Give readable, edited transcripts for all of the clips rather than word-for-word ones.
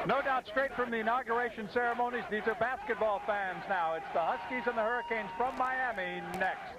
No doubt, straight from the inauguration ceremonies, these are basketball fans now. It's the Huskies and the Hurricanes from Miami next.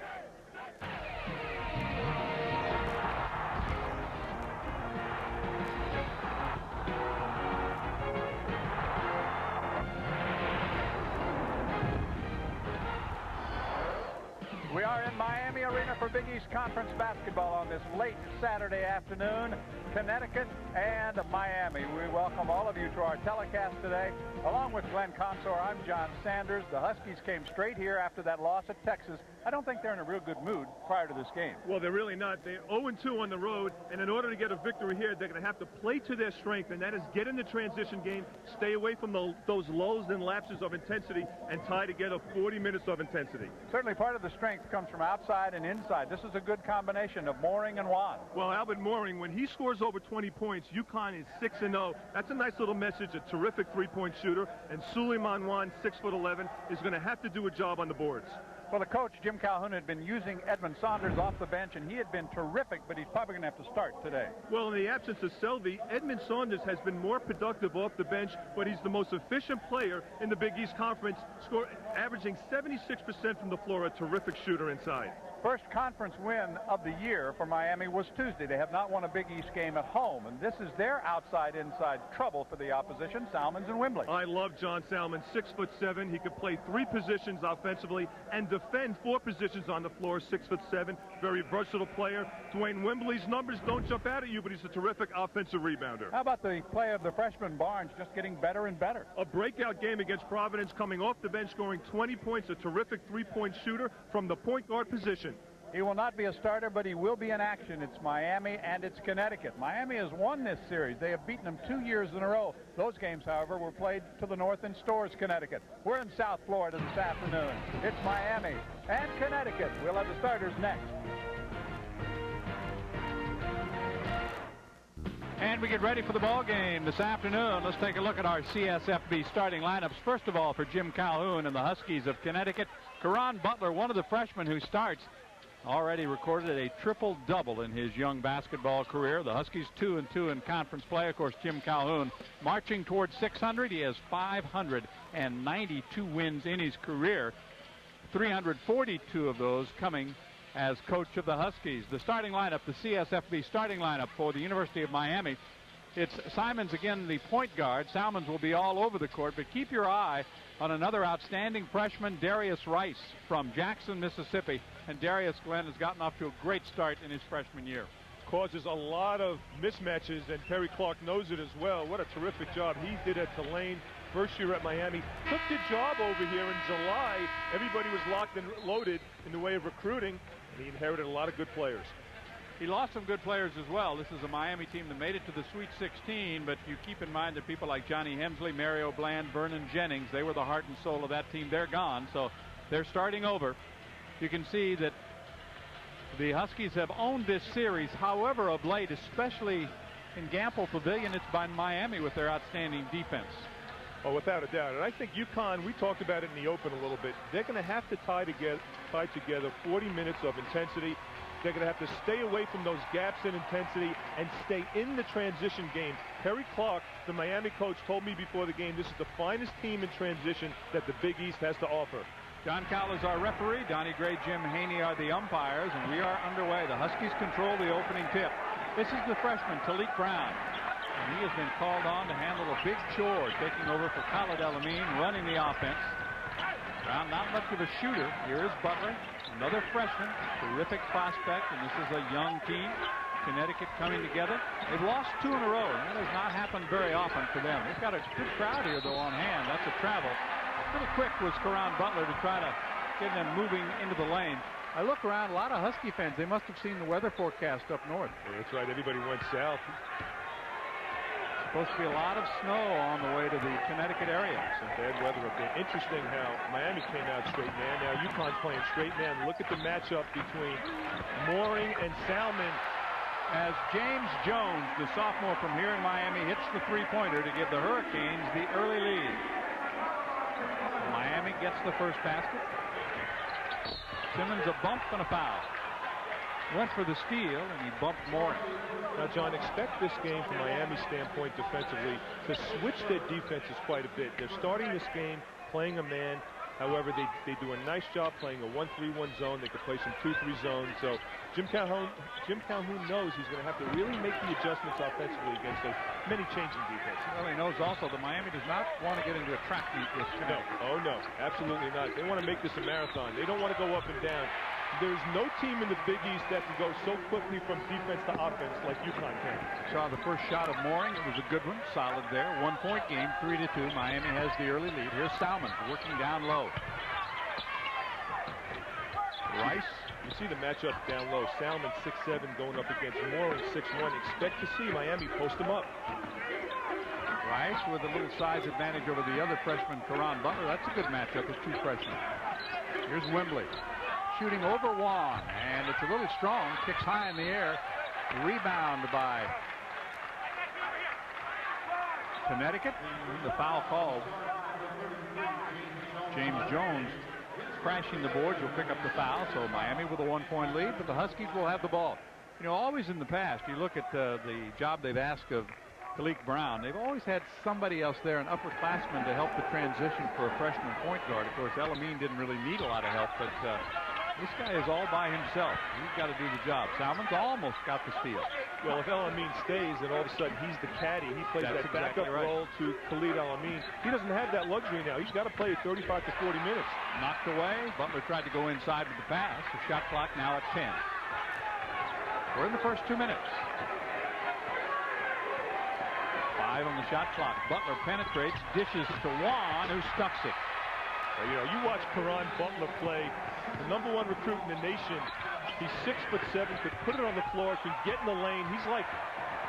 We are in Miami Arena for Big East Conference basketball on this late Saturday afternoon. Connecticut and Miami. We welcome all of you to our telecast today. Along with Glenn Consor, I'm John Sanders. The Huskies came straight here after that loss at Texas. I don't think they're in a real good mood prior to this game. Well, they're really not. They're 0-2 on the road, and in order to get a victory here, they're going to have to play to their strength, and that is get in the transition game, stay away from those lulls and lapses of intensity, and tie together 40 minutes of intensity. Certainly part of the strength comes from outside and inside. This is a good combination of Mooring and Wan. Well, Albert Mooring, when he scores over 20 points, UConn is 6-0. That's a nice little message, a terrific three-point shooter, and Suleiman Wan, 6'11", is going to have to do a job on the boards. Well, the coach, Jim Calhoun, had been using Edmund Saunders off the bench, and he had been terrific, but he's probably going to have to start today. Well, in the absence of Selvey, Edmund Saunders has been more productive off the bench, but he's the most efficient player in the Big East Conference, averaging 76% from the floor, a terrific shooter inside. First conference win of the year for Miami was Tuesday. They have not won a Big East game at home, and this is their outside-inside trouble for the opposition, Salmons and Wembley. I love John Salmon, 6'7". He could play 3 positions offensively and defend 4 positions on the floor, 6'7". Very versatile player. Dwayne Wembley's numbers don't jump out at you, but he's a terrific offensive rebounder. How about the play of the freshman Barnes just getting better and better? A breakout game against Providence, coming off the bench, scoring 20 points, a terrific three-point shooter from the point guard position. He will not be a starter, but he will be in action. It's Miami and it's Connecticut. Miami has won this series. They have beaten them 2 years in a row. Those games, however, were played to the north in Storrs, Connecticut. We're in South Florida this afternoon. It's Miami and Connecticut. We'll have the starters next. And we get ready for the ball game this afternoon. Let's take a look at our CSFB starting lineups. First of all, for Jim Calhoun and the Huskies of Connecticut, Caron Butler, one of the freshmen who starts, already recorded a triple-double in his young basketball career. The Huskies 2-2 in conference play. Of course, Jim Calhoun marching towards 600. He has 592 wins in his career, 342 of those coming as coach of the Huskies. The starting lineup, the CSFB starting lineup for the University of Miami. It's Simons again, the point guard. Salmons will be all over the court, but keep your eye on another outstanding freshman, Darius Rice from Jackson, Mississippi. And Darius, Glenn, has gotten off to a great start in his freshman year. Causes a lot of mismatches, and Perry Clark knows it as well. What a terrific job he did at Tulane. First year at Miami. Took the job over here in July. Everybody was locked and loaded in the way of recruiting, and he inherited a lot of good players. He lost some good players as well. This is a Miami team that made it to the Sweet 16, but you keep in mind that people like Johnny Hemsley, Mario Bland, Vernon Jennings, they were the heart and soul of that team. They're gone, so they're starting over. You can see that the Huskies have owned this series. However, of late, especially in Gamble Pavilion, it's by Miami with their outstanding defense. Oh, without a doubt. And I think UConn, we talked about it in the open a little bit, they're going to have to tie together 40 minutes of intensity. They're going to have to stay away from those gaps in intensity and stay in the transition game. Perry Clark, the Miami coach, told me before the game, this is the finest team in transition that the Big East has to offer. John Cowell is our referee. Donnie Gray, Jim Haney are the umpires, and we are underway. The Huskies control the opening tip. This is the freshman, Talik Brown. And he has been called on to handle a big chore, taking over for Khalid El-Amin, running the offense. Brown, not much of a shooter. Here is Butler, another freshman, terrific prospect, and this is a young team. Connecticut coming together. They've lost 2 in a row, and that has not happened very often for them. They've got a good crowd here, though, on hand. That's a travel. A little quick was Caron Butler to try to get them moving into the lane. I look around, a lot of Husky fans. They must have seen the weather forecast up north. Yeah, that's right. Everybody went south. Supposed to be a lot of snow on the way to the Connecticut area. Some bad weather up there. Interesting how Miami came out straight man. Now UConn's playing straight man. Look at the matchup between Mooring and Salmon. As James Jones, the sophomore from here in Miami, hits the three-pointer to give the Hurricanes the early lead. Miami gets the first basket. Simmons a bump and a foul. went for the steal, and he bumped Mooring. Now, John, expect this game from Miami's standpoint defensively to switch their defenses quite a bit. They're starting this game playing a man. However, they do a nice job playing a 1-3-1 zone. They can play some 2-3 zones. So Jim Calhoun knows he's going to have to really make the adjustments offensively against those many changing defenses. Well, he knows also that Miami does not want to get into a track meet with Connecticut. No. Oh, no. Absolutely not. They want to make this a marathon. They don't want to go up and down. There's no team in the Big East that can go so quickly from defense to offense like UConn can. Saw the first shot of Mooring. It was a good one. Solid there. 1-point game, 3-2. Miami has the early lead. Here's Salmon working down low. Rice. You see the matchup down low. Salmon 6'7", going up against Mooring 6'1". Expect to see Miami post him up. Rice with a little size advantage over the other freshman, Karan Butler. That's a good matchup with two freshmen. Here's Wembley. Shooting over Juan, and it's a little strong. Kicks high in the air. Rebound by Connecticut. The foul called. James Jones crashing the boards will pick up the foul. So Miami with a 1-point lead, but the Huskies will have the ball. You know, always in the past, you look at the job they've asked of Talik Brown. They've always had somebody else there, an upperclassman, to help the transition for a freshman point guard. Of course, El-Amin didn't really need a lot of help, but this guy is all by himself. He's got to do the job. Salmon's almost got the steal. Well, if El-Amin stays, then all of a sudden he's the caddy. He plays that backup role to Khalid El-Amin. He doesn't have that luxury now. He's got to play 35 to 40 minutes. Knocked away. Butler tried to go inside with the pass. The shot clock now at 10. We're in the first 2 minutes. 5 on the shot clock. Butler penetrates, dishes to Juan, who stuffs it. Well, you know, you watch Karan Butler play, the #1 recruit in the nation. He's 6'7", could put it on the floor, can get in the lane. He's like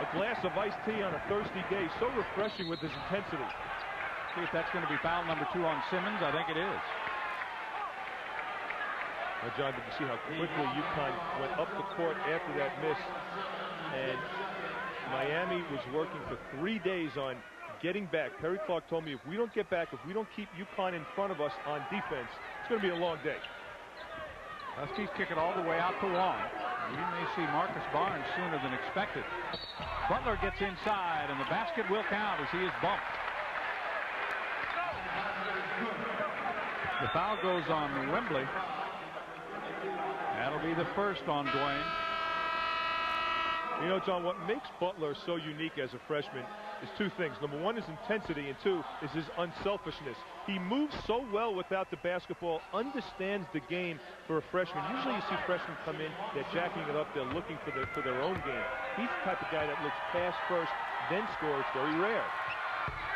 a glass of iced tea on a thirsty day. So refreshing with his intensity. See if that's going to be foul number 2 on Simmons. I think it is. Now, John, did you see how quickly UConn went up the court after that miss? And Miami was working for 3 days on getting back. Perry Clark told me if we don't get back, if we don't keep UConn in front of us on defense, it's going to be a long day. Huskies kick it all the way out to Juan. We may see Marcus Barnes sooner than expected. Butler gets inside, and the basket will count as he is bumped. The foul goes on Wembley. That'll be the first on Dwayne. You know, John, what makes Butler so unique as a freshman is 2 things. Number 1 is intensity, and 2 is his unselfishness. He moves so well without the basketball, understands the game for a freshman. Usually you see freshmen come in, they're jacking it up, they're looking for their own game. He's the type of guy that looks pass first, then score. It's very rare.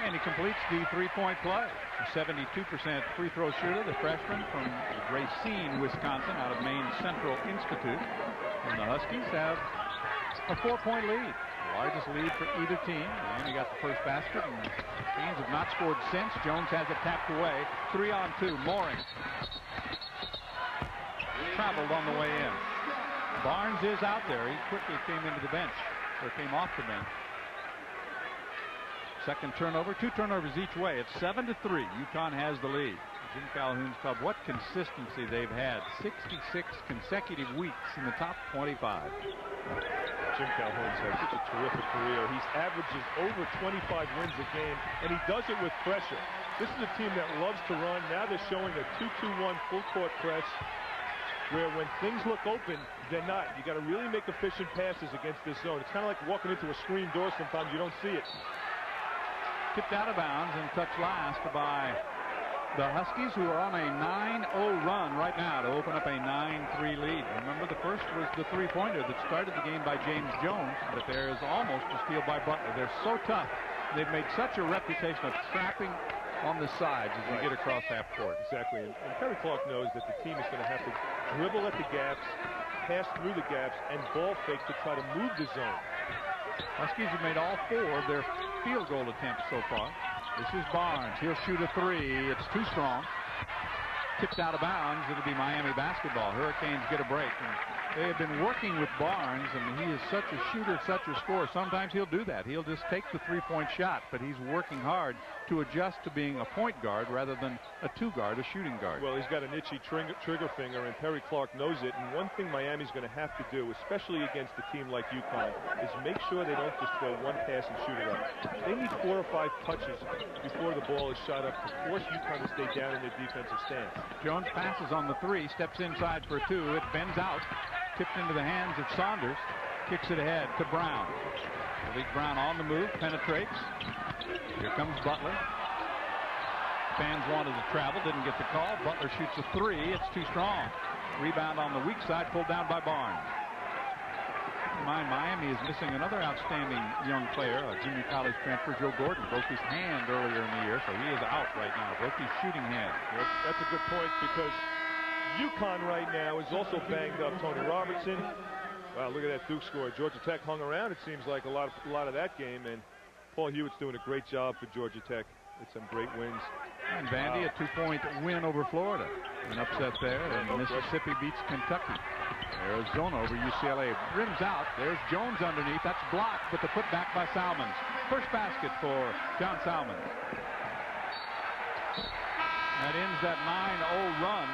And he completes the 3-point play. A 72% free throw shooter, the freshman from Racine, Wisconsin, out of Maine Central Institute. And the Huskies have a 4-point lead. The largest lead for either team. Miami got the first basket, and the Canes have not scored since. Jones has it tapped away. 3-on-2. Mooring traveled on the way in. Barnes is out there. He quickly came into the bench, or came off the bench. Second turnover, 2 turnovers each way. It's 7-3. UConn has the lead. Jim Calhoun's club, what consistency they've had. 66 consecutive weeks in the top 25. Jim Calhoun's had such a terrific career. He's averages over 25 wins a game, and he does it with pressure. This is a team that loves to run. Now they're showing a 2-2-1 full court press, where when things look open, they're not. You got to really make efficient passes against this zone. It's kind of like walking into a screen door. Sometimes you don't see it. Tipped out of bounds and touched last by the Huskies, who are on a 9-0 run right now to open up a 9-3 lead. Remember, the first was the 3-pointer that started the game by James Jones, but there is almost a steal by Butler. They're so tough. They've made such a reputation of trapping on the sides as you get across half court. Exactly. And Perry Clark knows that the team is going to have to dribble at the gaps, pass through the gaps, and ball fake to try to move the zone. Huskies have made all 4 of their field goal attempts so far. This is Barnes. He'll shoot a 3. It's too strong. Tipped out of bounds. It'll be Miami basketball. Hurricanes get a break. And They have been working with Barnes, and he is such a shooter, such a scorer. Sometimes he'll do that. He'll just take the three-point shot, but he's working hard to adjust to being a point guard rather than a two guard, a shooting guard. Well, he's got an itchy trigger finger, and Perry Clark knows it. And one thing Miami's going to have to do, especially against a team like UConn, is make sure they don't just throw one pass and shoot it up. They need 4 or 5 touches before the ball is shot up to force UConn to stay down in their defensive stance. Jones passes on the 3, steps inside for 2. It bends out. Tipped into the hands of Saunders, kicks it ahead to Brown. Malik Brown on the move, penetrates. Here comes Butler. Fans wanted to travel, didn't get the call. Butler shoots a 3, it's too strong. Rebound on the weak side, pulled down by Barnes. Miami is missing another outstanding young player, a junior college transfer, Joe Gordon. Broke his hand earlier in the year, so he is out right now. Broke his shooting hand. Yep, that's a good point, because UConn right now is also banged up. Tony Robertson. Wow, look at that Duke score. Georgia Tech hung around, it seems like, a lot of that game, and Paul Hewitt's doing a great job for Georgia Tech. It's some great wins. And Vandy, a 2-point win over Florida. An upset there, and Mississippi beats Kentucky. Arizona over UCLA. Rims out. There's Jones underneath. That's blocked, but the putback by Salmons. First basket for John Salmons. That ends that 9-0 run.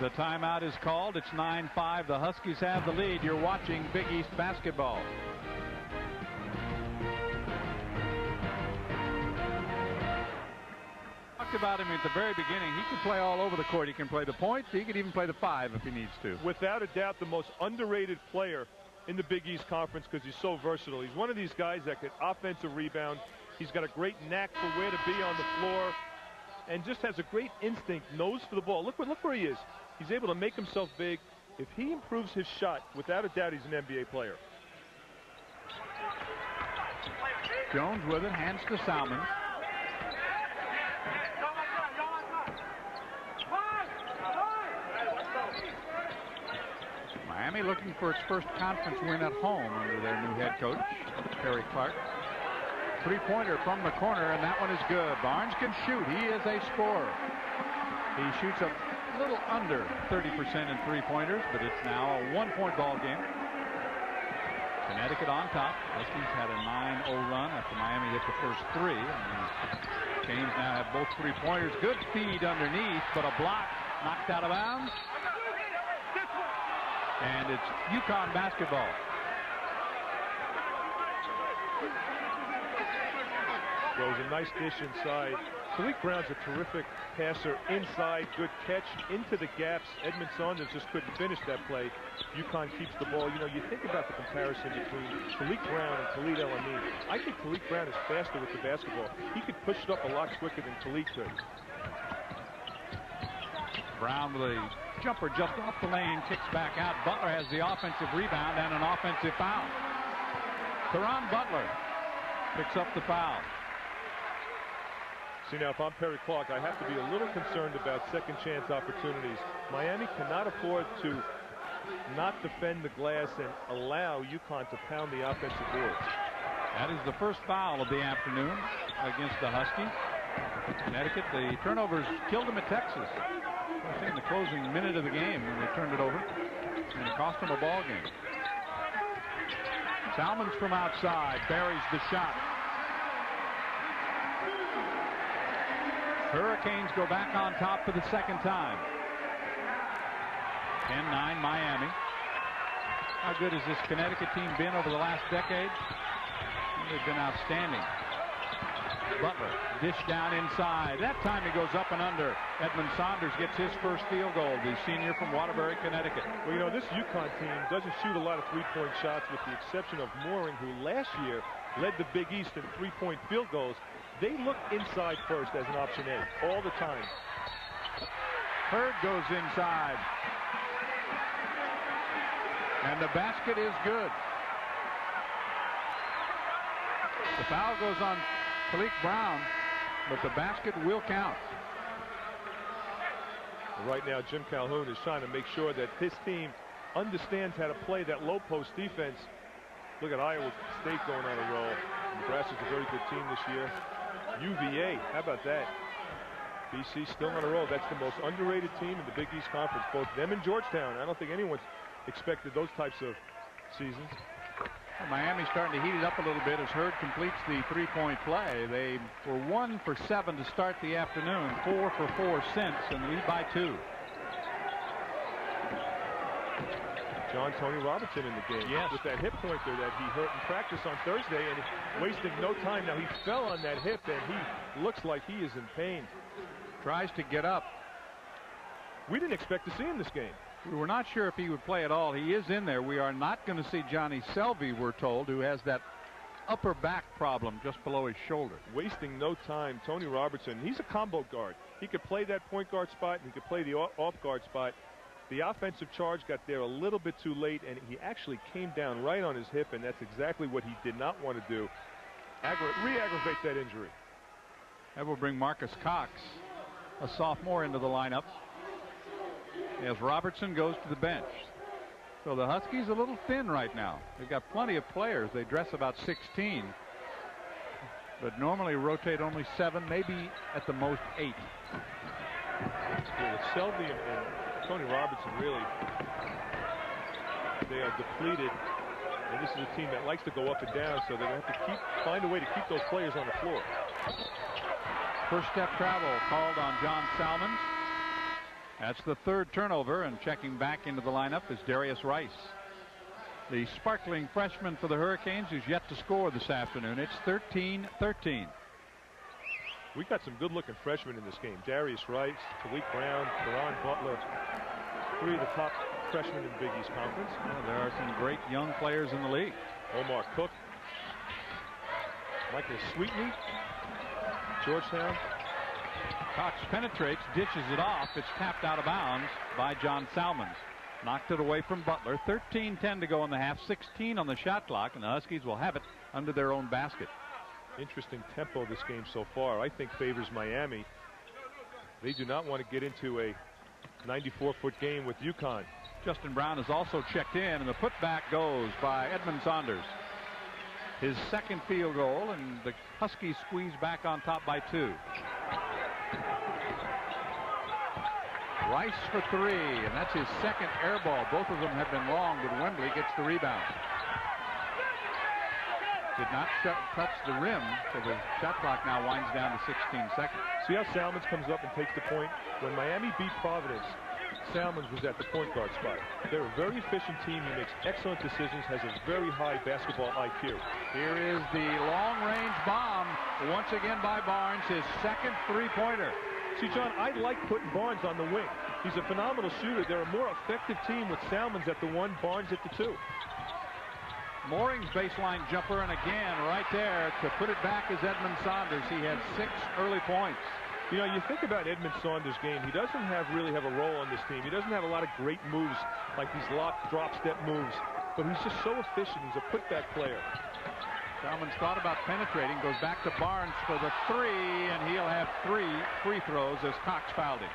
The timeout is called. It's 9-5. The Huskies have the lead. You're watching Big East basketball. Talked about him at the very beginning. He can play all over the court. He can play the point. He could even play the 5 if he needs to. Without a doubt, the most underrated player in the Big East Conference, because he's so versatile. He's one of these guys that can offensive rebound. He's got a great knack for where to be on the floor, and just has a great instinct, nose for the ball. Look where he is. He's able to make himself big. If he improves his shot, without a doubt, he's an NBA player. Jones with it, hands to Salmons. Miami looking for its first conference win at home under their new head coach, Perry Clark. Three-pointer from the corner, and that one is good. Barnes can shoot. He is a scorer. He shoots a little under 30% in three-pointers, but it's now a 1-point ball game. Connecticut on top. Huskies had a 9-0 run after Miami hit the first 3. And the Canes now have both three-pointers. Good feed underneath, but a block knocked out of bounds. And it's UConn basketball. Throws a nice dish inside. Malik Brown's a terrific passer inside. Good catch into the gaps. Edmund Saunders just couldn't finish that play. UConn keeps the ball. You know, you think about the comparison between Malik Brown and Khalid El-Amin. I think Malik Brown is faster with the basketball. He could push it up a lot quicker than Khalid could. Brown with a jumper just off the lane, kicks back out. Butler has the offensive rebound and an offensive foul. Caron Butler picks up the foul. See, now if I'm Perry Clark, I have to be a little concerned about second chance opportunities. Miami cannot afford to not defend the glass and allow UConn to pound the offensive boards. That is the first foul of the afternoon against the Huskies. Connecticut, the turnovers killed them at Texas. I think in the closing minute of the game when they turned it over, and it cost them a ball game. Salmons from outside buries the shot. Hurricanes go back on top for the second time. 10-9 Miami. How good has this Connecticut team been over the last decade? They've been outstanding. Butler, dish down inside. That time he goes up and under. Edmund Saunders gets his first field goal, the senior from Waterbury, Connecticut. Well, you know, this UConn team doesn't shoot a lot of three-point shots, with the exception of Mooring, who last year led the Big East in three-point field goals. They look inside first as an option A all the time. Hurd goes inside. And the basket is good. The foul goes on Malik Brown, but the basket will count. Right now, Jim Calhoun is trying to make sure that his team understands how to play that low post defense. Look at Iowa State going on a roll. Nebraska's a very good team this year. UVA, how about that? BC still on a roll. That's the most underrated team in the Big East Conference. Both them and Georgetown. I don't think anyone's expected those types of seasons. Well, Miami's starting to heat it up a little bit as Hurd completes the three-point play. They were 1 for 7 to start the afternoon, 4 for 4 since, and lead by 2. Tony Robertson in the game. Yes. With that hip pointer that he hurt in practice on Thursday, and wasting no time. Now he fell on that hip, and he looks like he is in pain. Tries to get up. We didn't expect to see him this game. We were not sure if he would play at all. He is in there. We are not going to see Johnny Selvey, we're told, who has that upper back problem just below his shoulder. Wasting no time. Tony Robertson, he's a combo guard. He could play that point guard spot, and he could play the off guard spot. The offensive charge got there a little bit too late, and he actually came down right on his hip, and that's exactly what he did not want to do. Re-aggravate that injury. That will bring Marcus Cox, a sophomore, into the lineup as Robertson goes to the bench. So the Huskies a little thin right now. They've got plenty of players. They dress about 16, but normally rotate only 7, maybe at the most 8. Yeah, with Selvey and Tony Robertson, really, they are depleted, and this is a team that likes to go up and down, so they're going to have to find a way to keep those players on the floor. First step travel called on John Salmons. That's the 3rd turnover, and checking back into the lineup is Darius Rice. The sparkling freshman for the Hurricanes is yet to score this afternoon. It's 13-13. We got some good-looking freshmen in this game. Darius Rice, Talik Brown, Karan Butler, 3 of the top freshmen in the Big East Conference. Well, there are some great young players in the league. Omar Cook, Michael Sweetney, Georgetown. Cox penetrates, dishes it off. It's tapped out of bounds by John Salmons. Knocked it away from Butler. 13-10 to go in the half, 16 on the shot clock, and the Huskies will have it under their own basket. Interesting tempo this game so far. I think favors Miami. They do not want to get into a 94-foot game with UConn. Justin Brown is also checked in, and the putback goes by Edmund Saunders. His 2nd field goal, and the Huskies squeeze back on top by 2. Rice for 3, and that's his 2nd air ball. Both of them have been long, but Wembley gets the rebound. Did not touch the rim, so the shot clock now winds down to 16 seconds. See how Salmons comes up and takes the point? When Miami beat Providence, Salmons was at the point guard spot. They're a very efficient team. He makes excellent decisions, has a very high basketball IQ. Here is the long-range bomb, once again by Barnes, his 2nd three-pointer. See, John, I like putting Barnes on the wing. He's a phenomenal shooter. They're a more effective team with Salmons at the 1, Barnes at the 2. Mooring's baseline jumper, and again, right there to put it back is Edmund Saunders. He had 6 early points. You know, you think about Edmund Saunders' game. He doesn't really have a role on this team. He doesn't have a lot of great moves, like these lock, drop, step moves. But he's just so efficient. He's a putback player. Salmons thought about penetrating, goes back to Barnes for the 3, and he'll have 3 free throws as Cox fouled him.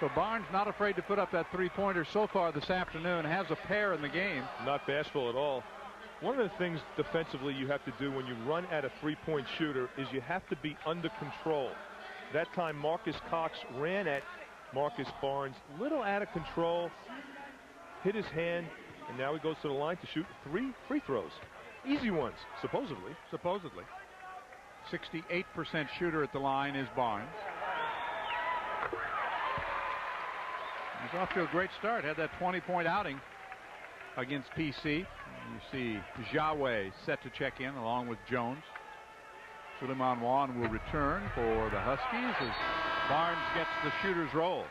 So Barnes not afraid to put up that 3-pointer so far this afternoon, has a pair in the game. Not bashful at all. One of the things defensively you have to do when you run at a 3-point shooter is you have to be under control. That time Marcus Cox ran at Marcus Barnes, little out of control, hit his hand, and now he goes to the line to shoot 3 free throws. Easy ones, supposedly. 68% shooter at the line is Barnes. He's off to a great start. Had that 20-point outing against PC. You see Yahweh set to check in along with Jones. Suleiman Wan will return for the Huskies as Barnes gets the shooter's roll.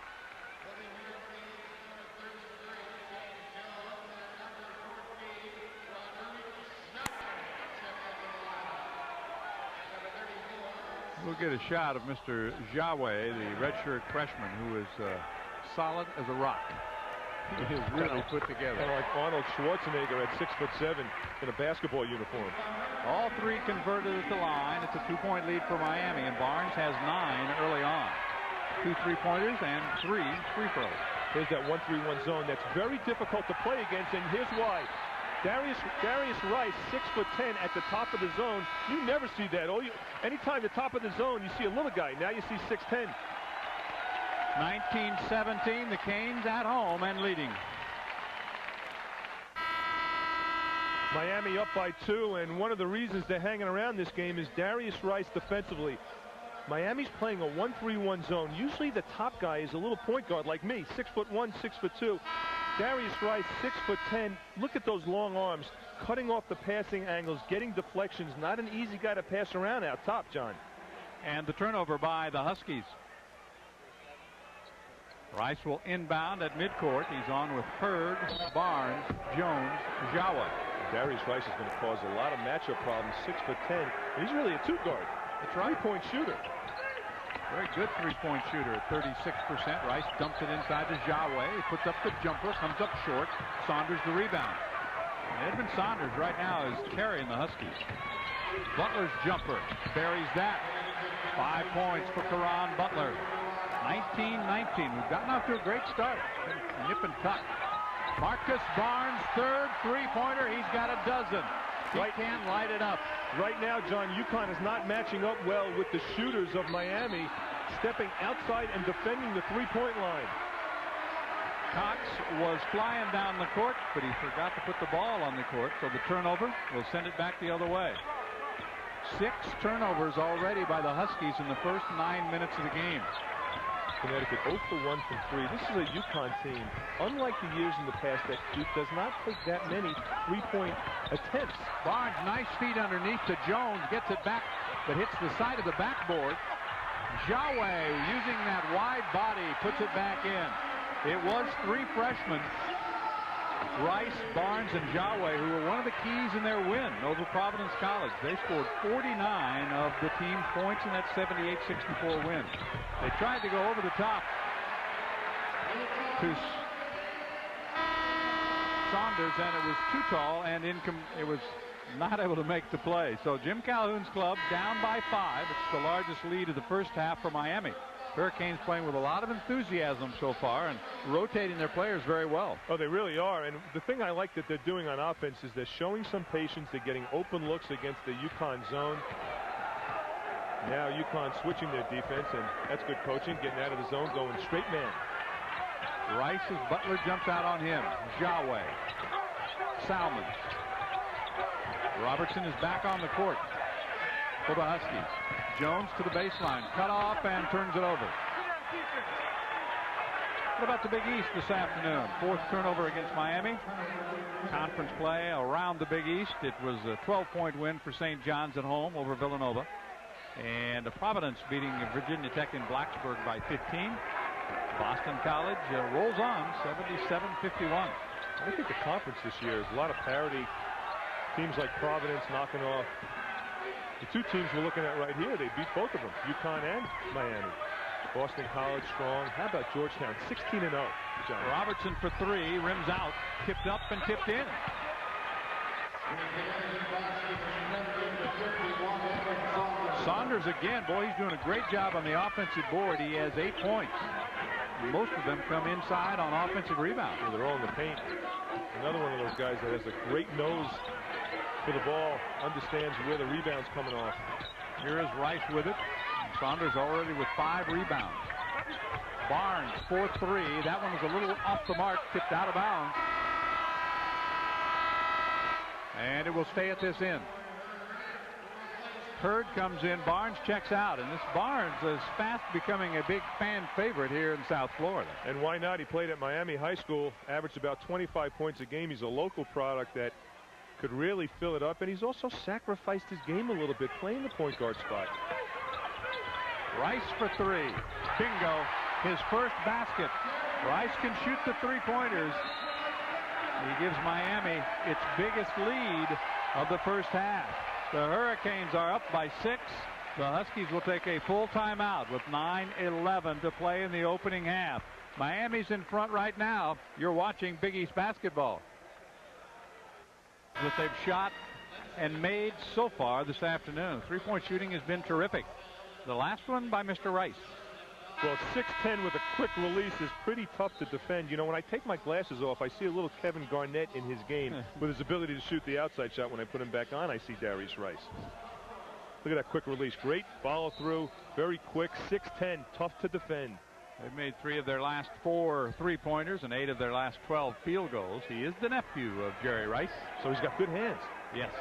We'll get a shot of Mr. Yahweh, the redshirt freshman, who is solid as a rock. He is really put together. Kind of like Arnold Schwarzenegger at 6'7" in a basketball uniform. All 3 converted at the line. It's a 2-point lead for Miami, and Barnes has 9 early on. 2 3-pointers and 3 free throws. Here's that 1-3-1 zone that's very difficult to play against, and here's why. Darius Rice, 6'10", at the top of the zone. You never see that. Anytime the top of the zone, you see a little guy. Now you see 6'10". 19-17, the Canes at home and leading. Miami up by 2, and one of the reasons they're hanging around this game is Darius Rice defensively. Miami's playing a 1-3-1 zone. Usually the top guy is a little point guard like me, 6'1", 6'2". Darius Rice, 6'10". Look at those long arms, cutting off the passing angles, getting deflections. Not an easy guy to pass around out top, John. And the turnover by the Huskies. Rice will inbound at midcourt. He's on with Hurd, Barnes, Jones, Jawa. Darius Rice is going to cause a lot of matchup problems. 6'10". He's really a two-guard. That's right. Three-point shooter. Very good three-point shooter at 36%. Rice dumps it inside to Jawa. He puts up the jumper, comes up short. Saunders the rebound. And Edmund Saunders right now is carrying the Huskies. Butler's jumper buries that. 5 points for Caron Butler. 19-19. We've gotten off to a great start. Nip and tuck. Marcus Barnes, third three-pointer. He's got a dozen. He can light it up. Right now, John, UConn is not matching up well with the shooters of Miami, stepping outside and defending the three-point line. Cox was flying down the court, but he forgot to put the ball on the court, so the turnover will send it back the other way. 6 turnovers already by the Huskies in the first 9 minutes of the game. Connecticut 0 for 1 from 3. This is a UConn team, unlike the years in the past, that does not take that many three-point attempts. Barnes, nice feed underneath to Jones, gets it back, but hits the side of the backboard. Jawa, using that wide body, puts it back in. It was 3 freshmen, Rice, Barnes, and Jawa, who were one of the keys in their win over Providence College. They scored 49 of the team's points in that 78-64 win. They tried to go over the top to Saunders, and it was too tall, and it was not able to make the play. So Jim Calhoun's club down by 5. It's the largest lead of the first half for Miami. Hurricanes playing with a lot of enthusiasm so far and rotating their players very well. Oh, they really are. And the thing I like that they're doing on offense is they're showing some patience. They're getting open looks against the UConn zone. Now UConn switching their defense, and that's good coaching, getting out of the zone, going straight man. Rice's Butler jumps out on him. Jawa. Salmon. Robertson is back on the court for the Huskies. Jones to the baseline, cut off and turns it over. What about the Big East this afternoon? 4th turnover against Miami. Conference play around the Big East. It was a 12-point win for St. John's at home over Villanova. And Providence beating Virginia Tech in Blacksburg by 15. Boston College rolls on 77-51. I think the conference this year is a lot of parity. Teams like Providence knocking off the 2 teams we're looking at right here. They beat both of them, UConn and Miami. Boston College strong. How about Georgetown? 16-0. John. Robertson for 3, rims out, tipped up and tipped in. Saunders again. Boy, he's doing a great job on the offensive board. He has 8 points. Most of them come inside on offensive rebounds. Yeah, they're all in the paint. Another one of those guys that has a great nose for the ball, understands where the rebound's coming off. Here is Rice with it. Saunders already with 5 rebounds. Barnes for 3. That one was a little off the mark, tipped out of bounds. And it will stay at this end. Hurd comes in, Barnes checks out, and this Barnes is fast becoming a big fan favorite here in South Florida. And why not? He played at Miami High School, averaged about 25 points a game. He's a local product that could really fill it up, and he's also sacrificed his game a little bit, playing the point guard spot. Rice for 3. Bingo. His first basket. Rice can shoot the 3-pointers. He gives Miami its biggest lead of the first half. The Hurricanes are up by 6. The Huskies will take a full timeout with 9:11 to play in the opening half. Miami's in front right now. You're watching Big East basketball that they've shot and made so far this afternoon. 3-point shooting has been terrific. The last one by Mr. Rice. Well, 6'10" with a quick release is pretty tough to defend. You know, when I take my glasses off, I see a little Kevin Garnett in his game with his ability to shoot the outside shot. When I put him back on, I see Darius Rice. Look at that quick release. Great follow through. Very quick. 6'10", tough to defend. They've made 3 of their last 4 3-pointers and 8 of their last 12 field goals. He is the nephew of Jerry Rice. So he's got good hands. Yes.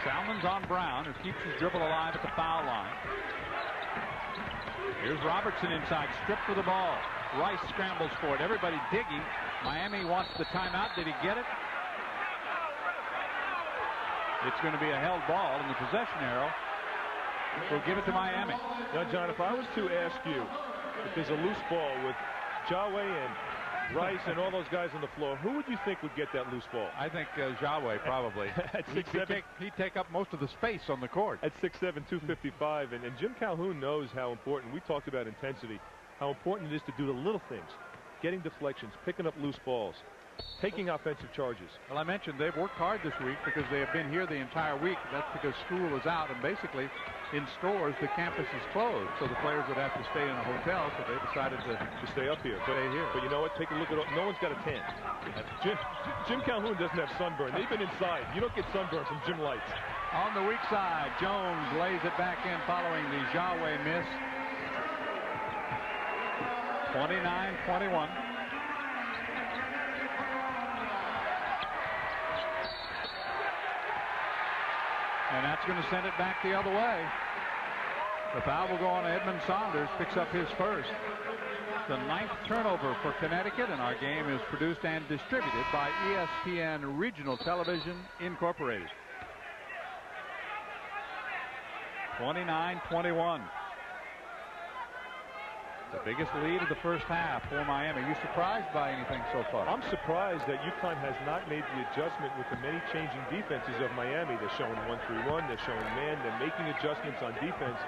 Salmon's on Brown, who keeps his dribble alive at the foul line. Here's Robertson inside, stripped for the ball. Rice scrambles for it. Everybody digging. Miami wants the timeout. Did he get it? It's going to be a held ball, and the possession arrow will give it to Miami. Now, John, if I was to ask you if there's a loose ball with Jawe and Rice and all those guys on the floor, who would you think would get that loose ball? I think Jawe probably. At 6'7", he'd take up most of the space on the court. At 6'7", 255, and Jim Calhoun knows how important, we talked about intensity, how important it is to do the little things, getting deflections, picking up loose balls, taking offensive charges. Well, I mentioned they've worked hard this week because they have been here the entire week. That's because school is out, and basically in stores the campus is closed, so the players would have to stay in a hotel, so they decided to stay up here. Stay here. But you know what? Take a look at no one's got a tan. Jim Calhoun doesn't have sunburn. They've been inside. You don't get sunburn from gym lights. On the weak side, Jones lays it back in following the Jawe miss. 29-21. And that's going to send it back the other way. The foul will go on Edmund Saunders, picks up his first. The 9th turnover for Connecticut, and our game is produced and distributed by ESPN Regional Television Incorporated. 29-21. The biggest lead of the first half for Miami. Are you surprised by anything so far? I'm surprised that UConn has not made the adjustment with the many changing defenses of Miami. They're showing 1-3-1. They're showing man. They're making adjustments on defense.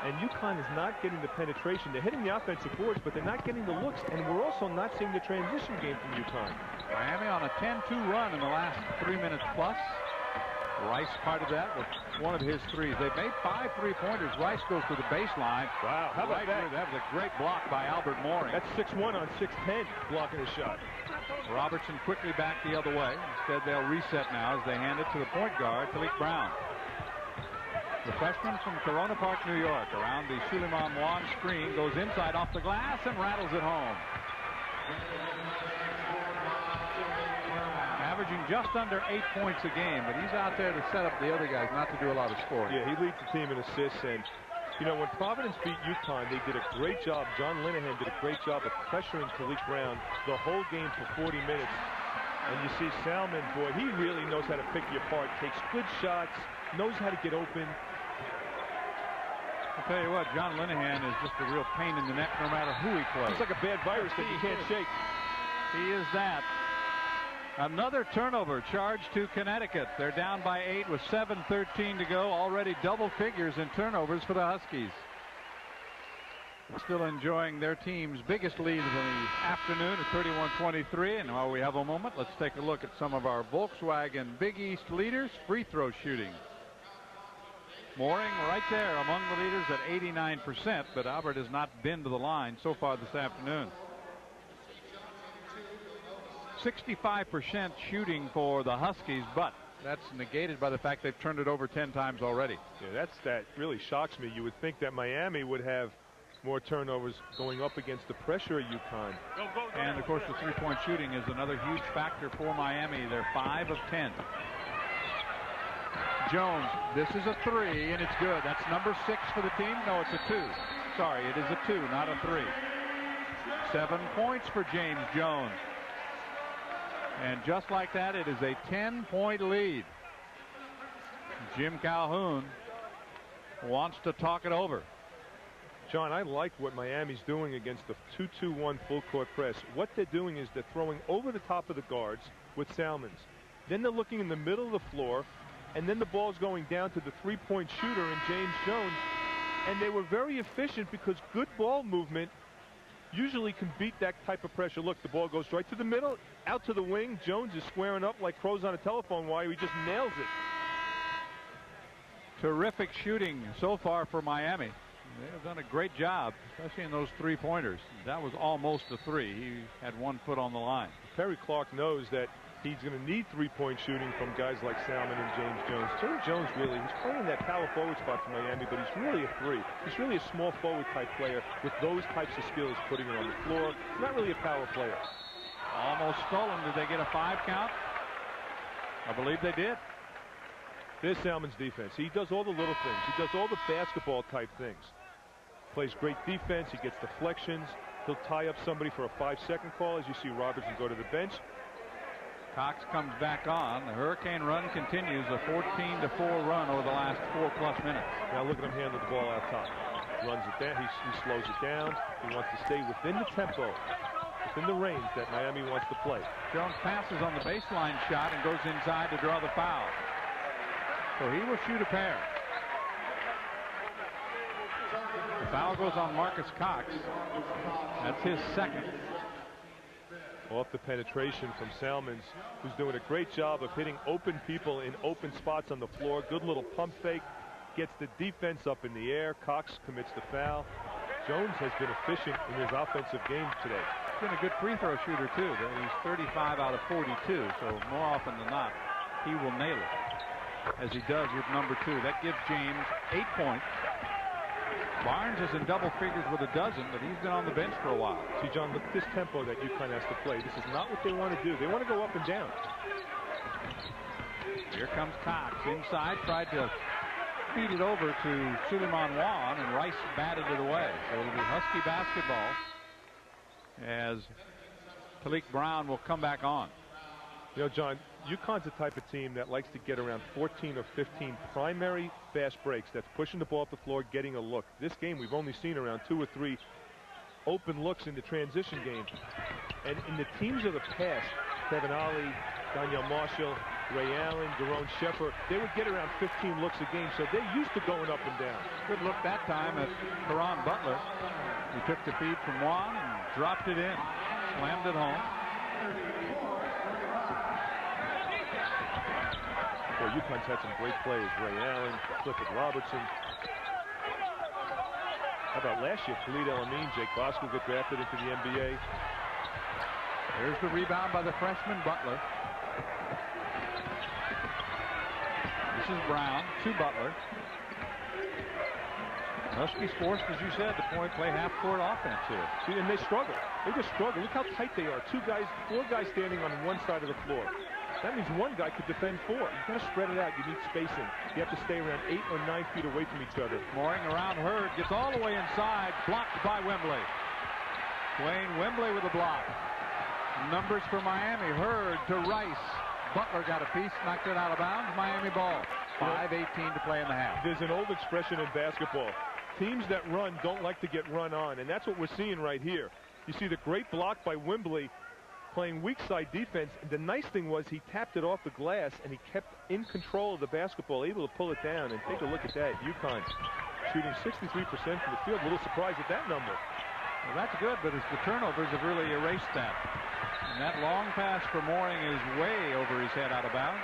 And UConn is not getting the penetration. They're hitting the offensive boards, but they're not getting the looks. And we're also not seeing the transition game from UConn. Miami on a 10-2 run in the last 3 minutes plus. Rice part of that with one of his threes. They've made 5 3-pointers. Rice goes to the baseline. Wow, how about that? That was a great block by Albert Mooring. That's 6'1" on 6'10", blocking a shot. Robertson quickly back the other way. Instead, they'll reset now as they hand it to the point guard, Talik Brown. The freshman from Corona Park, New York, around the Suleiman Wan screen, goes inside off the glass and rattles it home. Averaging just under 8 points a game, but he's out there to set up the other guys, not to do a lot of scoring. Yeah, he leads the team in assists, and you know, when Providence beat UConn, they did a great job. John Linehan did a great job of pressuring Talik Brown the whole game for 40 minutes. And you see Salmon, boy, he really knows how to pick you apart, takes good shots, knows how to get open. I'll tell you what, John Linehan is just a real pain in the neck no matter who he plays. He's like a bad virus that you can't shake. He is that. Another turnover charged to Connecticut. They're down by 8 with 7:13 to go. Already double figures in turnovers for the Huskies. Still enjoying their team's biggest lead of the afternoon at 31-23. And while we have a moment, let's take a look at some of our Volkswagen Big East leaders. Free throw shooting. Mooring right there among the leaders at 89%, but Albert has not been to the line so far this afternoon. 65% shooting for the Huskies, but that's negated by the fact they've turned it over 10 times already. Yeah, that really shocks me. You would think that Miami would have more turnovers going up against the pressure of UConn. And of course the three-point shooting is another huge factor for Miami. They're 5 of 10. Jones, this is a 3 and it's good. That's number 6 for the team. No, it's a 2. Sorry, it is a 2, not a 3. 7 points for James Jones. And just like that, it is a 10-point lead. Jim Calhoun wants to talk it over. John, I like what Miami's doing against the 2-2-1 full court press. What they're doing is they're throwing over the top of the guards with Salmons. Then they're looking in the middle of the floor, and then the ball's going down to the three-point shooter in James Jones. And they were very efficient because good ball movement usually can beat that type of pressure. Look, the ball goes right to the middle, out to the wing. Jones is squaring up like crows on a telephone wire. He just nails it. Terrific shooting so far for Miami. They have done a great job, especially in those three-pointers. That was almost a three. He had 1 foot on the line. Perry Clark knows that he's going to need three-point shooting from guys like Salmon and James Jones. James Jones really, he's playing that power forward spot for Miami, but he's really a three. He's really a small forward type player with those types of skills, putting it on the floor. He's not really a power player. Almost stolen. Did they get a 5 count? I believe they did. There's Salmon's defense. He does all the little things. He does all the basketball type things. Plays great defense. He gets deflections. He'll tie up somebody for a 5-second call as you see Robertson go to the bench. Cox comes back on. The Hurricane run continues, a 14-4 run over the last 4+ minutes. Now look at him handle the ball out top. Runs it down. He slows it down. He wants to stay within the tempo, within the range that Miami wants to play. Jones passes on the baseline shot and goes inside to draw the foul. So he will shoot a pair. The foul goes on Marcus Cox. That's his second. Off the penetration from Salmons, who's doing a great job of hitting open people in open spots on the floor. Good little pump fake. Gets the defense up in the air. Cox commits the foul. Jones has been efficient in his offensive game today. He's been a good free throw shooter, too. He's 35 out of 42, so more often than not, he will nail it, as he does with number 2. That gives James 8 points. Barnes is in double figures with a dozen, but he's been on the bench for a while. See, John, look at this tempo that UConn has to play. This is not what they want to do. They want to go up and down. Here comes Cox inside, tried to feed it over to Suleiman Wan, and Rice batted it away. So it'll be Husky basketball as Talik Brown will come back on. You know, John, UConn's the type of team that likes to get around 14 or 15 primary fast breaks. That's pushing the ball up the floor, getting a look. This game, we've only seen around 2 or 3 open looks in the transition game. And in the teams of the past, Kevin Ollie, Daniel Marshall, Ray Allen, Daron Sheffer, they would get around 15 looks a game, so they're used to going up and down. Good look that time at Caron Butler. He took the feed from Wan and dropped it in, slammed it home. Well, UConn's had some great players. Ray Allen, Clifford Robertson. How about last year, Khalid El-Amin, Jake Bosco got drafted into the NBA. Here's the rebound by the freshman Butler. This is Brown to Butler. Huskies forced, as you said, to play half-court offense here. See, and they struggle. They just struggle. Look how tight they are. 4 guys standing on one side of the floor. That means one guy could defend 4. You've got to spread it out. You need spacing. You have to stay around 8 or 9 feet away from each other. Mooring around Hurd, gets all the way inside, blocked by Wembley. Wayne Wembley with a block. Numbers for Miami. Hurd to Rice. Butler got a piece, knocked it out of bounds. Miami ball. 5:18 to play in the half. There's an old expression in basketball. Teams that run don't like to get run on, and that's what we're seeing right here. You see the great block by Wembley playing weak side defense. And the nice thing was he tapped it off the glass, and he kept in control of the basketball, able to pull it down. And take a look at that. UConn shooting 63% from the field. A little surprised at that number. Well, that's good, but it's the turnovers have really erased that. And that long pass for Mooring is way over his head out of bounds.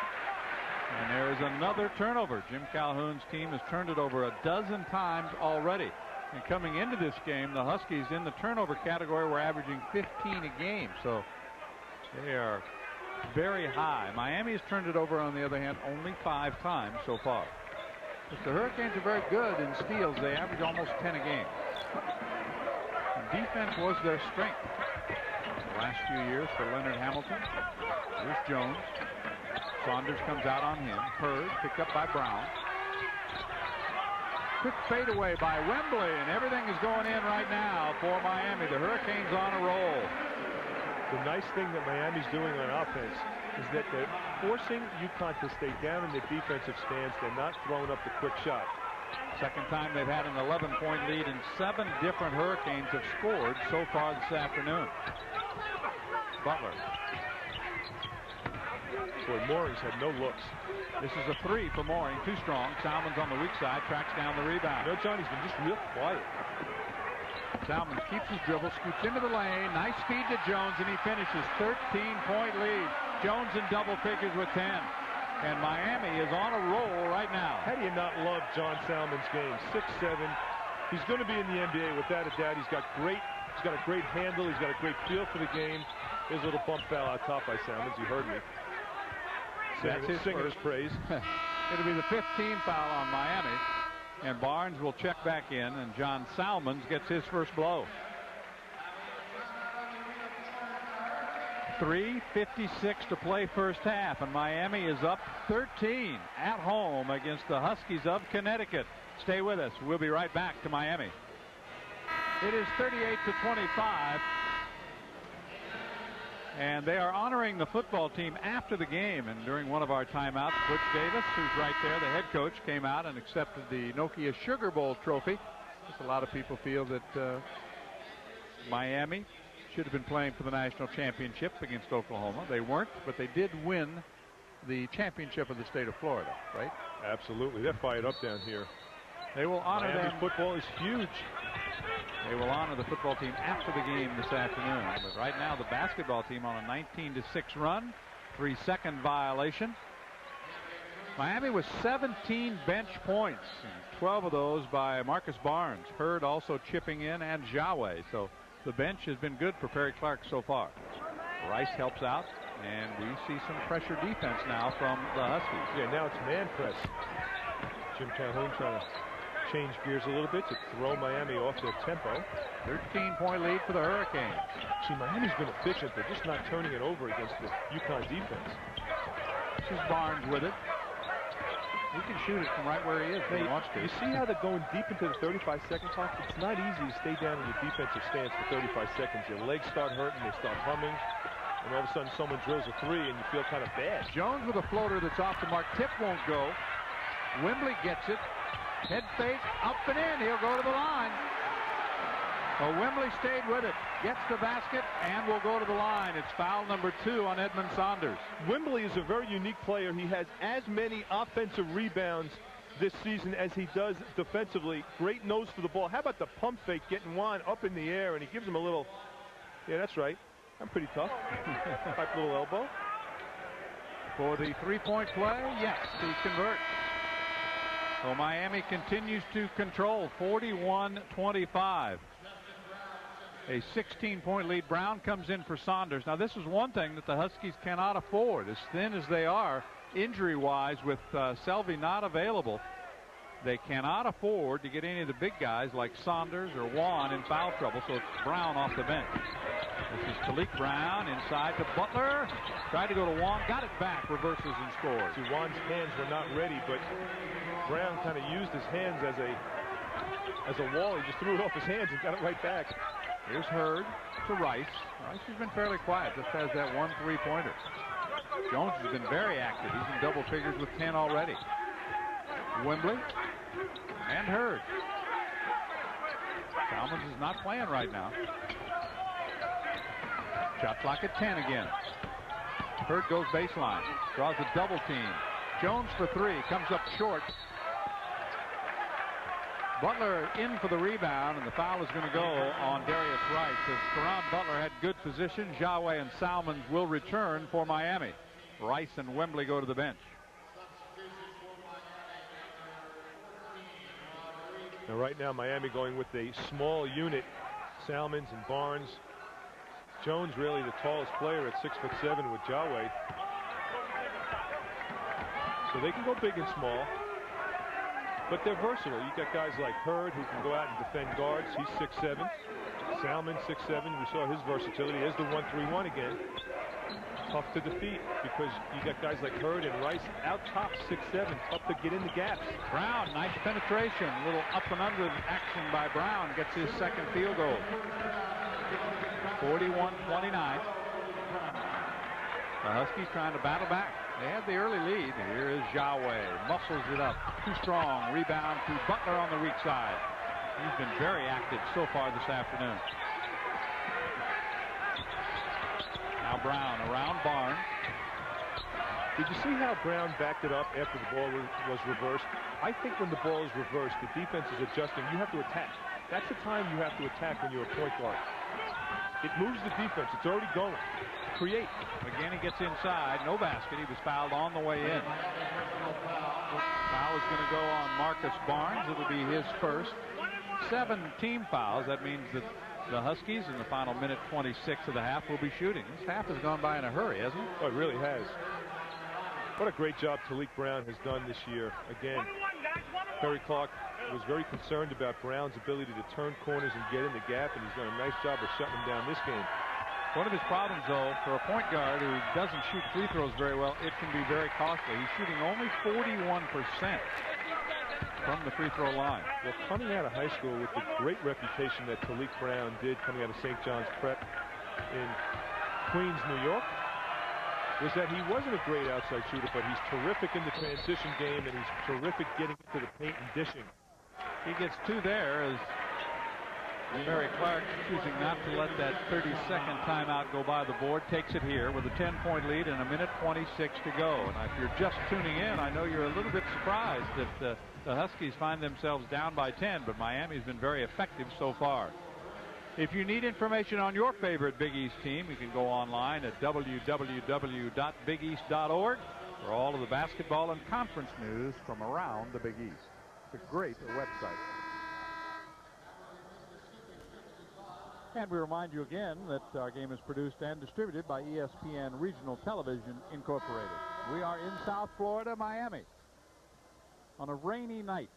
And there is another turnover. Jim Calhoun's team has turned it over a dozen times already. And coming into this game, the Huskies in the turnover category were averaging 15 a game. So they are very high. Miami has turned it over, on the other hand, only 5 times so far. But the Hurricanes are very good in steals. They average almost 10 a game. And defense was their strength the last few years for Leonard Hamilton. Here's Jones. Saunders comes out on him. Hurd picked up by Brown. Quick fadeaway by Wembley, and everything is going in right now for Miami. The Hurricanes on a roll. The nice thing that Miami's doing on offense is that they're forcing UConn to stay down in the defensive stance. They're not throwing up the quick shot. Second time they've had an 11-point lead, and 7 different Hurricanes have scored so far this afternoon. Butler. Boy, Mooring's had no looks. This is a 3 for Mooring, too strong. Salmon's on the weak side, tracks down the rebound. You know, Johnny's been just real quiet. Salmons keeps his dribble, scoots into the lane, nice feed to Jones, and he finishes. 13-point lead. Jones in double figures with 10. And Miami is on a roll right now. How do you not love John Salmon's game? 6'7". He's going to be in the NBA without a doubt. He's got a great handle. He's got a great feel for the game. There's a little bump foul out top by Salmons. You heard me. That's his singer's praise. It'll be the 15th foul on Miami. And Barnes will check back in, and John Salmons gets his first blow. 3:56 to play first half, and Miami is up 13 at home against the Huskies of Connecticut. Stay with us. We'll be right back to Miami. It is 38-25. And they are honoring the football team after the game. And during one of our timeouts, Butch Davis, who's right there, the head coach, came out and accepted the Nokia Sugar Bowl trophy. A lot of people feel that Miami should have been playing for the national championship against Oklahoma. They weren't, but they did win the championship of the state of Florida, right? Absolutely. They're fired up down here. They will honor Miami's them. Football is huge. They will honor the football team after the game this afternoon. But right now, the basketball team on a 19-6 run. 3-second violation. Miami with 17 bench points, 12 of those by Marcus Barnes. Hurd also chipping in, and Jawe. So the bench has been good for Perry Clark so far. Rice helps out, and we see some pressure defense now from the Huskies. Yeah, now it's man press. Jim Calhoun trying to change gears a little bit to throw Miami off their tempo. 13-point lead for the Hurricanes. See, Miami's been efficient. They're just not turning it over against the UConn defense. This is Barnes with it. He can shoot it from right where he is if he wants to. You see how they're going deep into the 35-second clock? It's not easy to stay down in your defensive stance for 35 seconds. Your legs start hurting, they start humming, and all of a sudden someone drills a three and you feel kind of bad. Jones with a floater that's off the mark. Tip won't go. Wembley gets it. Head fake, up and in. He'll go to the line. Well, Wembley stayed with it. Gets the basket and will go to the line. It's foul number 2 on Edmund Saunders. Wembley is a very unique player. He has as many offensive rebounds this season as he does defensively. Great nose for the ball. How about the pump fake, getting Juan up in the air, and he gives him a little, yeah, that's right. I'm pretty tough. Type little elbow. For the three-point play, yes, he converts. So Miami continues to control 41-25. A 16-point lead. Brown comes in for Saunders. Now, this is one thing that the Huskies cannot afford. As thin as they are, injury-wise, with Selvey not available, they cannot afford to get any of the big guys like Saunders or Juan in foul trouble, so it's Brown off the bench. This is Talik Brown inside to Butler. Tried to go to Juan, got it back, reverses and scores. See, Juan's hands were not ready, but Brown kind of used his hands as a wall. He just threw it off his hands and got it right back. Here's Hurd to Rice. Rice has been fairly quiet, just has that one three-pointer. Jones has been very active. He's in double figures with 10 already. Wembley and Hurd. Salmons is not playing right now. Shot clock at 10 again. Hurd goes baseline. Draws a double team. Jones for 3. Comes up short. Butler in for the rebound, and the foul is going to go on Darius Rice. As Caron Butler had good position, Jawe and Salmons will return for Miami. Rice and Wembley go to the bench. Now right now Miami going with a small unit. Salmons and Barnes. Jones really the tallest player at 6'7" with Jawe. So they can go big and small. But they're versatile. You got guys like Hurd who can go out and defend guards. He's 6'7". Salmon 6'7". We saw his versatility. There's the 1-3-1 again. Tough to defeat because you got guys like Hurd and Rice out top 6'7". Tough to get in the gaps. Brown, nice penetration. A little up and under action by Brown. Gets his second field goal. 41-29. The Huskies trying to battle back. They had the early lead. Here is Jawe. Muscles it up. Too strong. Rebound to Butler on the weak side. He's been very active so far this afternoon. Now Brown around Barnes. Did you see how Brown backed it up after the ball was reversed? I think when the ball is reversed, the defense is adjusting. You have to attack. That's the time you have to attack when you're a point guard. It moves the defense. It's already going. create. Again, he gets inside. No basket. He was fouled on the way in. Foul is going to go on Marcus Barnes. It'll be his first. 7 team fouls. That means that the Huskies in the final minute 26 of the half will be shooting. This half has gone by in a hurry, hasn't it? Oh, it really has. What a great job Talik Brown has done this year. Again, Perry Clark was very concerned about Brown's ability to turn corners and get in the gap, and he's done a nice job of shutting him down this game. One of his problems, though, for a point guard who doesn't shoot free throws very well, it can be very costly. He's shooting only 41% from the free throw line. Well, coming out of high school with the great reputation that Talik Brown did coming out of St. John's Prep in Queens, New York, was that he wasn't a great outside shooter, but he's terrific in the transition game, and he's terrific getting into the paint and dishing. He gets 2 there as Barry Clark, choosing not to let that 30-second timeout go by the board, takes it here with a 10-point lead and a minute 26 to go. And if you're just tuning in, I know you're a little bit surprised that the Huskies find themselves down by 10, but Miami's been very effective so far. If you need information on your favorite Big East team, you can go online at www.bigeast.org for all of the basketball and conference news from around the Big East. It's a great website. And we remind you again that our game is produced and distributed by ESPN Regional Television Incorporated. We are in South Florida, Miami, on a rainy night.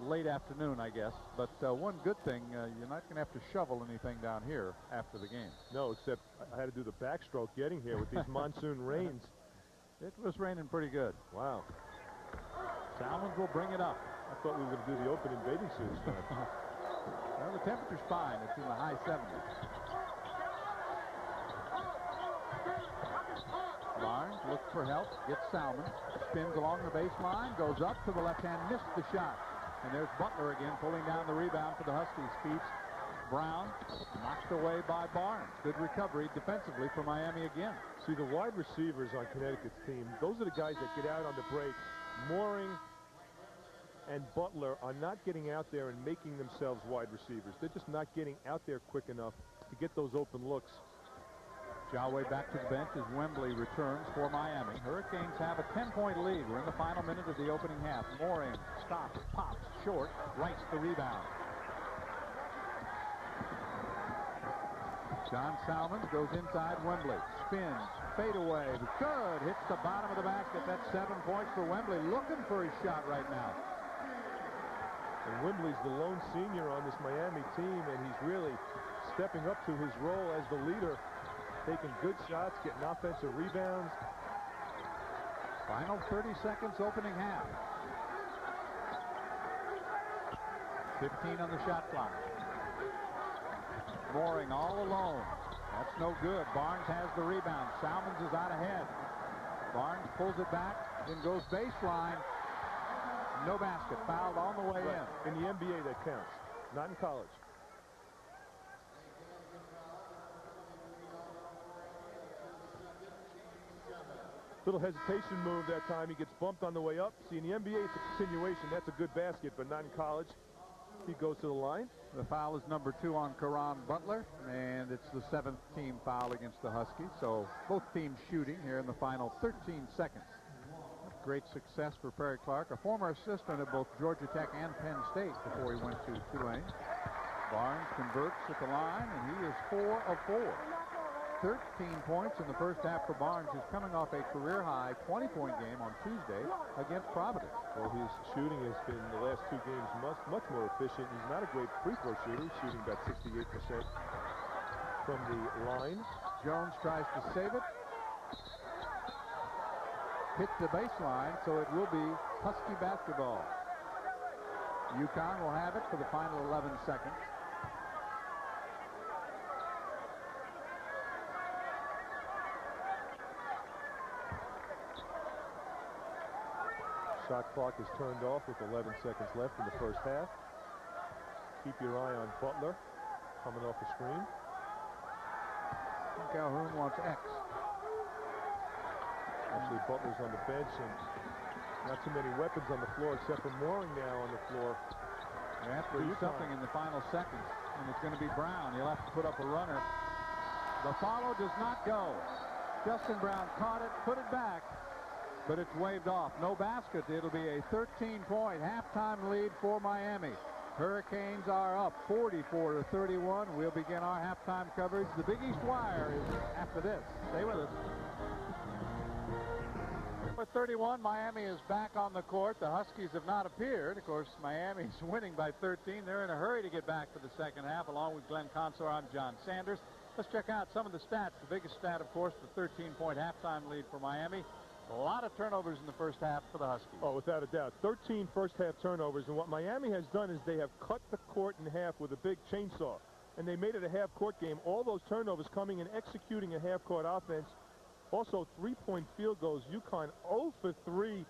Late afternoon, I guess. But one good thing, you're not going to have to shovel anything down here after the game. No, except I had to do the backstroke getting here with these monsoon rains. It was raining pretty good. Wow. Salmons will bring it up. I thought we were going to do the opening bathing suits. Well, the temperature's fine. It's in the high 70s. Barnes looks for help, gets Salmon, spins along the baseline, goes up to the left hand, missed the shot. And there's Butler again pulling down the rebound for the Huskies. Keeps Brown knocked away by Barnes. Good recovery defensively for Miami again. See, the wide receivers on Connecticut's team, those are the guys that get out on the break. Mooring and Butler are not getting out there and making themselves wide receivers. They're just not getting out there quick enough to get those open looks. Joway back to the bench as Wembley returns for Miami. Hurricanes have a 10-point lead. We're in the final minute of the opening half. Mooring stops, pops, short, rights the rebound. John Salmons goes inside Wembley. Spins, fade away, good, hits the bottom of the basket. That's 7 points for Wembley. Looking for his shot right now. And Wembley's the lone senior on this Miami team, and he's really stepping up to his role as the leader, taking good shots, getting offensive rebounds. Final 30 seconds opening half. 15 on the shot clock. Mooring all alone. That's no good. Barnes has the rebound. Salmons is out ahead. Barnes pulls it back, then goes baseline. No basket. Fouled on the way in. In the NBA, that counts. Not in college. Little hesitation move that time. He gets bumped on the way up. See, in the NBA, it's a continuation. That's a good basket, but not in college. He goes to the line. The foul is number 2 on Karan Butler, and it's the 7th team foul against the Huskies. So both teams shooting here in the final 13 seconds. Great success for Perry Clark, a former assistant at both Georgia Tech and Penn State before he went to Tulane. Barnes converts at the line, and he is 4 of 4. 13 points in the first half for Barnes, who's coming off a career-high 20-point game on Tuesday against Providence. Well, his shooting has been the last 2 games much more efficient. He's not a great free throw shooter. He's shooting about 68% from the line. Jones tries to save it. Hit the baseline, so it will be Husky basketball. UConn will have it for the final 11 seconds. Shot clock is turned off with 11 seconds left in the first half. Keep your eye on Butler coming off the screen. Calhoun wants X. Actually, Butler's on the bench, and not too many weapons on the floor except for Mooring now on the floor. They have to do something in the final seconds, and it's going to be Brown. He'll have to put up a runner. The follow does not go. Justin Brown caught it, put it back, but it's waved off. No basket. It'll be a 13-point halftime lead for Miami. Hurricanes are up 44-31. We'll begin our halftime coverage. The Big East Wire is after this. Stay with us. For 31, Miami is back on the court. The Huskies have not appeared. Of course, Miami's winning by 13. They're in a hurry to get back for the second half. Along with Glenn Consor, I'm John Sanders. Let's check out some of the stats. The biggest stat, of course, the 13-point halftime lead for Miami. A lot of turnovers in the first half for the Huskies. Oh, without a doubt. 13 first-half turnovers. And what Miami has done is they have cut the court in half with a big chainsaw. And they made it a half-court game. All those turnovers coming and executing a half-court offense. Also, three-point field goals. UConn 0 for 3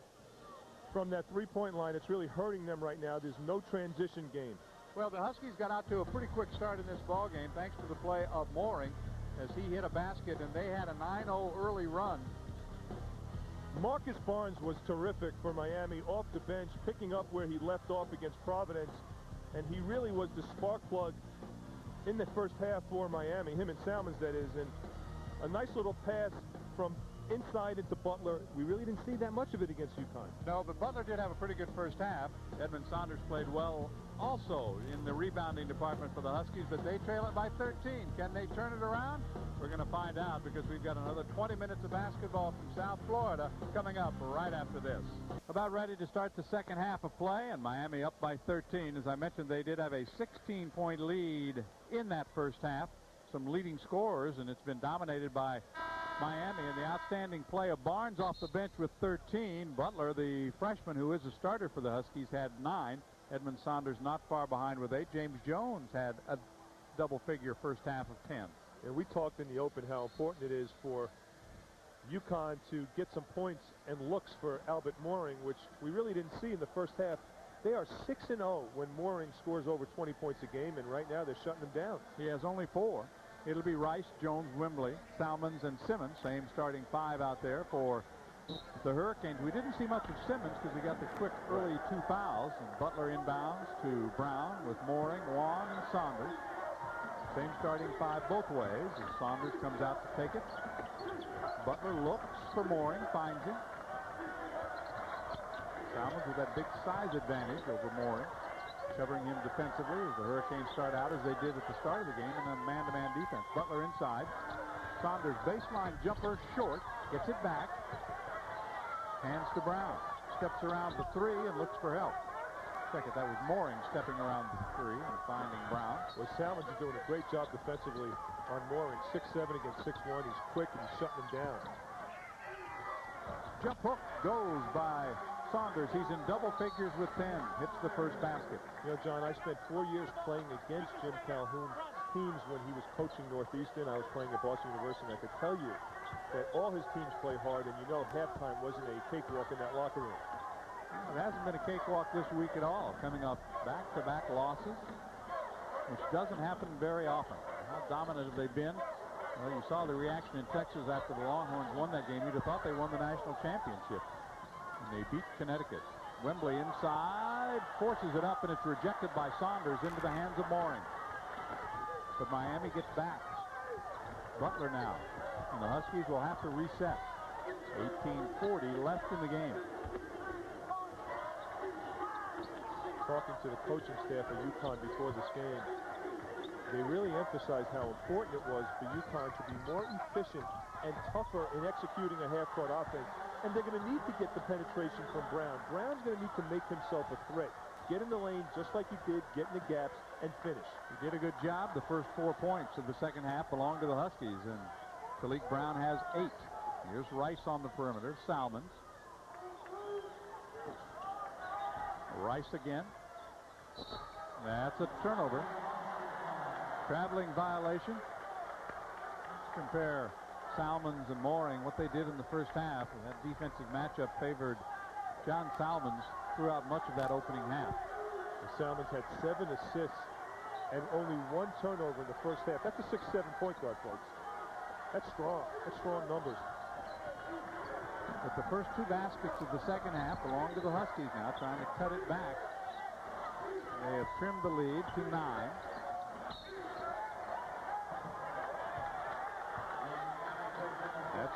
from that three-point line. It's really hurting them right now. There's no transition game. Well, the Huskies got out to a pretty quick start in this ball game thanks to the play of Mooring as he hit a basket, and they had a 9-0 early run. Marcus Barnes was terrific for Miami off the bench, picking up where he left off against Providence, and he really was the spark plug in the first half for Miami, him and Salmons, that is. And a nice little pass from inside into Butler. We really didn't see that much of it against UConn. No, but Butler did have a pretty good first half. Edmund Saunders played well also in the rebounding department for the Huskies, but they trail it by 13. Can they turn it around? We're going to find out because we've got another 20 minutes of basketball from South Florida coming up right after this. About ready to start the second half of play, and Miami up by 13. As I mentioned, they did have a 16-point lead in that first half. Some leading scorers, and it's been dominated by Miami, and the outstanding play of Barnes off the bench with 13. Butler, the freshman who is a starter for the Huskies, had 9. Edmund Saunders not far behind with 8. James Jones had a double-figure first half of 10. And we talked in the open how important it is for UConn to get some points and looks for Albert Mooring, which we really didn't see in the first half. They are 6-0 when Mooring scores over 20 points a game, and right now they're shutting them down. He has only 4. It'll be Rice, Jones, Wembley, Salmons, and Simmons. Same starting 5 out there for the Hurricanes. We didn't see much of Simmons because he got the quick early 2 fouls. And Butler inbounds to Brown with Mooring, Wong, and Saunders. Same starting 5 both ways as Saunders comes out to take it. Butler looks for Mooring, finds him. Salmons with that big size advantage over Mooring, covering him defensively as the Hurricanes start out as they did at the start of the game in a man-to-man defense. Butler inside. Saunders baseline jumper short, gets it back. Hands to Brown. Steps around the 3 and looks for help. Check it, that was Mooring stepping around the 3 and finding Brown. Well, Salmons is doing a great job defensively on Mooring. 6'7" against 6'1". He's quick and he's shutting him down. Jump hook goes by Saunders. He's in double figures with 10. Hits the first basket. You know, John, I spent 4 years playing against Jim Calhoun's teams when he was coaching Northeastern. I was playing at Boston University, and I could tell you that all his teams play hard, and you know halftime wasn't a cakewalk in that locker room. It hasn't been a cakewalk this week at all, coming up back-to-back losses, which doesn't happen very often. How dominant have they been? Well, you saw the reaction in Texas after the Longhorns won that game. You'd have thought they won the national championship. And they beat Connecticut. Wembley inside, forces it up, and it's rejected by Saunders into the hands of Mooring. But Miami gets back. Butler now. And the Huskies will have to reset. 18:40 left in the game. Talking to the coaching staff of UConn before this game, they really emphasized how important it was for UConn to be more efficient and tougher in executing a half-court offense. And they're going to need to get the penetration from Brown. Brown's going to need to make himself a threat. Get in the lane just like he did, get in the gaps, and finish. He did a good job. The first 4 points of the second half belong to the Huskies, and Talik Brown has 8. Here's Rice on the perimeter. Salmons. Rice again. That's a turnover. Traveling violation. Let's compare Salmons and Mooring, what they did in the first half. That defensive matchup favored John Salmons throughout much of that opening half. The Salmons had 7 assists and only 1 turnover in the first half. That's a 6-7 point guard, folks. That's strong. That's strong numbers. But the first 2 baskets of the second half belong to the Huskies now, trying to cut it back. They have trimmed the lead to 9.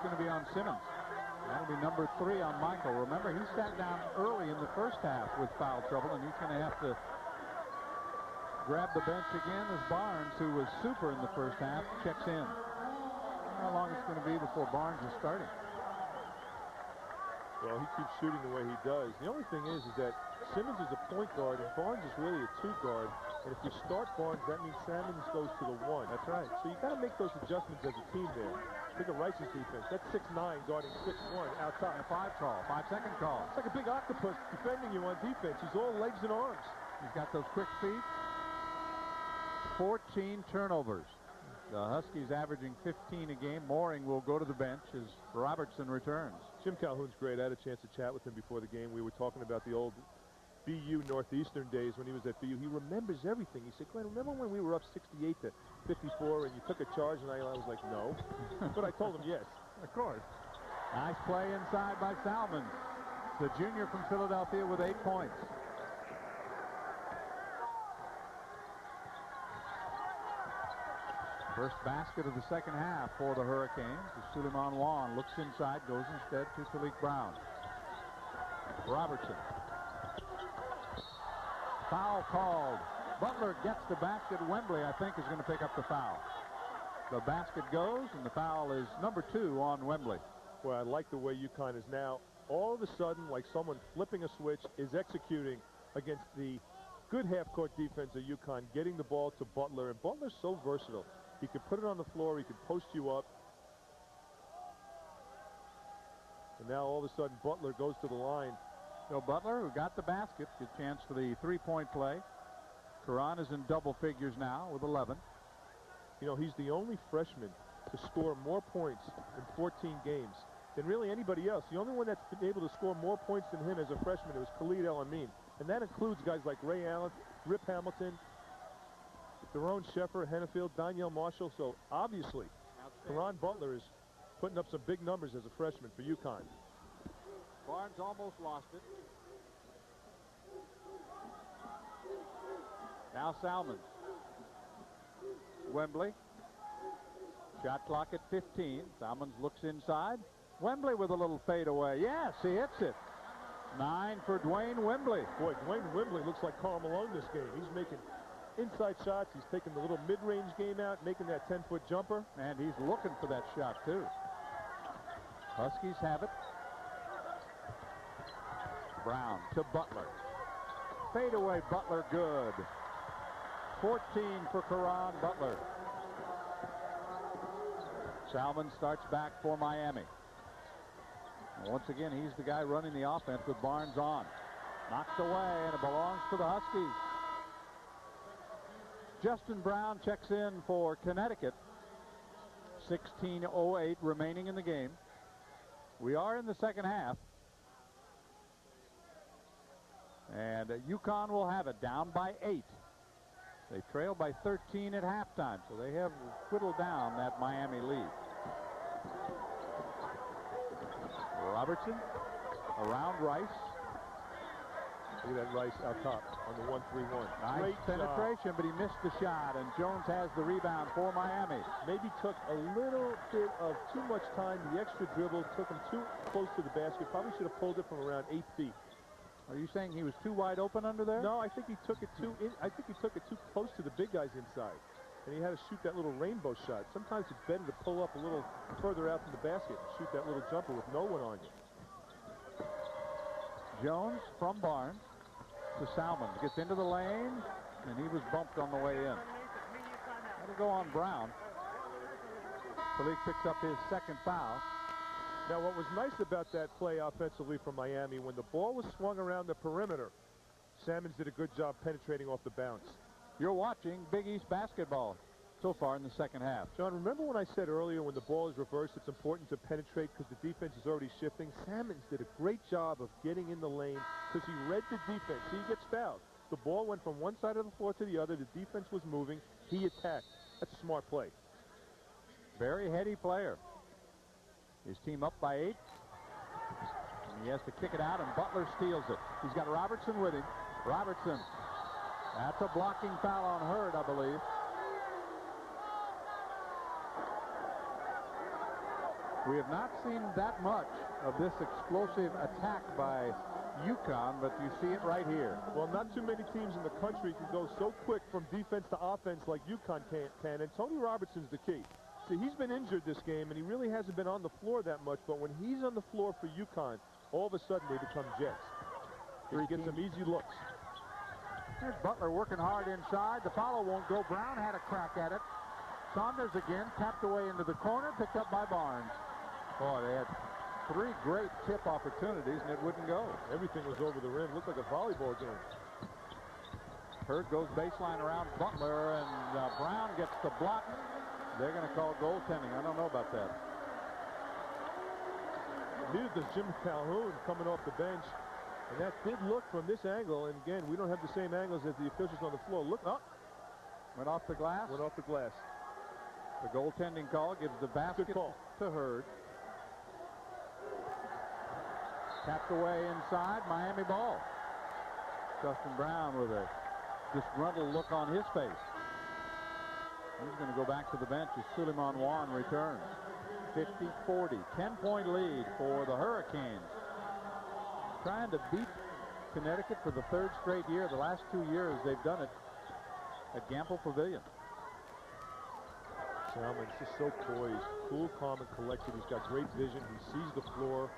going to be on Simmons. That'll be number 3 on Michael. Remember, he sat down early in the first half with foul trouble, and he's going to have to grab the bench again as Barnes, who was super in the first half, checks in. How long it's going to be before Barnes is starting? Well, he keeps shooting the way he does. The only thing is that Simmons is a point guard and Barnes is really a 2 guard. And if you start Barnes, that means Simmons goes to the 1. That's right. So you got to make those adjustments as a team there. Think of Rice's defense. That's 6'9" guarding 6'1" out top. And a 5 call, 5-second call. It's like a big octopus defending you on defense. He's all legs and arms. He's got those quick feet. 14 turnovers. The Huskies averaging 15 a game. Mooring will go to the bench as Robertson returns. Jim Calhoun's great. I had a chance to chat with him before the game. We were talking about the old BU Northeastern days when he was at BU. He remembers everything. He said, Glenn, remember when we were up 68 to 54 and you took a charge? And I was like, no. But I told him yes. Of course. Nice play inside by Salmon. The junior from Philadelphia with 8 points. First basket of the second half for the Hurricanes. Suleiman Wan looks inside, goes instead to Talik Brown. Robertson. Foul called. Butler gets the basket. Wembley, I think, is going to pick up the foul. The basket goes, and the foul is number 2 on Wembley. Well, I like the way UConn is now. All of a sudden, like someone flipping a switch, is executing against the good half-court defense of UConn, getting the ball to Butler. And Butler's so versatile. He could put it on the floor. He could post you up. And now all of a sudden Butler goes to the line. So Butler, who got the basket, gets a chance for the 3-point play. Karan is in double figures now with 11. You know, he's the only freshman to score more points in 14 games than really anybody else. The only one that's been able to score more points than him as a freshman was Khalid El-Amin. And that includes guys like Ray Allen, Rip Hamilton, Daron Sheffer, Hennefield, Danielle Marshall. So obviously, Karan Butler is putting up some big numbers as a freshman for UConn. Barnes almost lost it. Now Salmons. Wembley. Shot clock at 15. Salmons looks inside. Wembley with a little fade away. Yes, he hits it. 9 for Dwayne Wembley. Boy, Dwayne Wembley looks like Karl Malone this game. He's making inside shots. He's taking the little mid-range game out, making that 10-foot jumper. And he's looking for that shot, too. Huskies have it. Brown to Butler. Fade away Butler, good. 14 for Karan Butler. Salmon starts back for Miami. And once again, he's the guy running the offense with Barnes on. Knocked away, and it belongs to the Huskies. Justin Brown checks in for Connecticut. 16:08 remaining in the game. We are in the second half. And UConn will have it down by 8. They trail by 13 at halftime, so they have whittled down that Miami lead. Robertson around Rice. Look at that Rice out top on the 1-3-1. Nice Great penetration, job. but he missed the shot, and Jones has the rebound for Miami. Maybe took a little bit of too much time. The extra dribble took him too close to the basket. Probably should have pulled it from around 8 feet. Are you saying he was too wide open under there? No, I think he took it too close to the big guys inside. And he had to shoot that little rainbow shot. Sometimes it's better to pull up a little further out from the basket and shoot that little jumper with no one on you. Jones from Barnes to Salmon. Gets into the lane, and he was bumped on the way in. That'll go on Brown. Philippe picks up his second foul. Now, what was nice about that play offensively from Miami, when the ball was swung around the perimeter, Salmons did a good job penetrating off the bounce. You're watching Big East basketball so far in the second half. John, remember when I said earlier when the ball is reversed, it's important to penetrate because the defense is already shifting? Salmons did a great job of getting in the lane because he read the defense. He gets fouled. The ball went from one side of the floor to the other. The defense was moving. He attacked. That's a smart play. Very heady player. His team up by 8. And he has to kick it out, and Butler steals it. He's got Robertson with him. Robertson. That's a blocking foul on Hurd, I believe. We have not seen that much of this explosive attack by UConn, but you see it right here. Well, not too many teams in the country can go so quick from defense to offense like UConn can, and Tony Robertson's the key. See, he's been injured this game, and he really hasn't been on the floor that much, but when he's on the floor for UConn, all of a sudden they become jets. He gets some easy looks. Here's Butler working hard inside. The follow won't go. Brown had a crack at it. Saunders again, tapped away into the corner, picked up by Barnes. Boy, they had 3 great tip opportunities, and it wouldn't go. Everything was over the rim. Looked like a volleyball game. Hurd goes baseline around Butler, and Brown gets the block. They're going to call goaltending. I don't know about that. Neither does Jim Calhoun coming off the bench. And that did look from this angle. And again, we don't have the same angles as the officials on the floor. Look up. Went off the glass. Went off the glass. The goaltending call gives the basket to Hurd. Tapped away inside. Miami ball. Justin Brown with a disgruntled look on his face. He's going to go back to the bench as Suleiman Wan returns. 50-40. 10-point lead for the Hurricanes. Trying to beat Connecticut for the 3rd straight year. The last 2 years they've done it at Gamble Pavilion. Salmon's just so poised, cool, calm, and collected. He's got great vision. He sees the floor.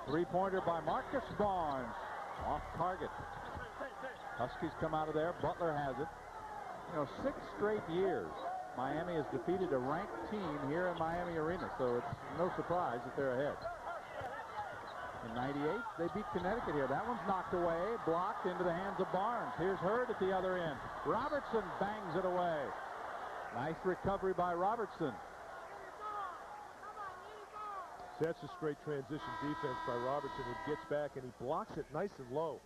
3-pointer by Marcus Barnes. Off target. Huskies come out of there. Butler has it. You know, 6 straight years Miami has defeated a ranked team here in Miami Arena, so it's no surprise that they're ahead. In 98, they beat Connecticut here. That one's knocked away, blocked into the hands of Barnes. Here's Hurd at the other end. Robertson bangs it away. Nice recovery by Robertson. That's a straight transition defense by Robertson, who gets back and he blocks it nice and low.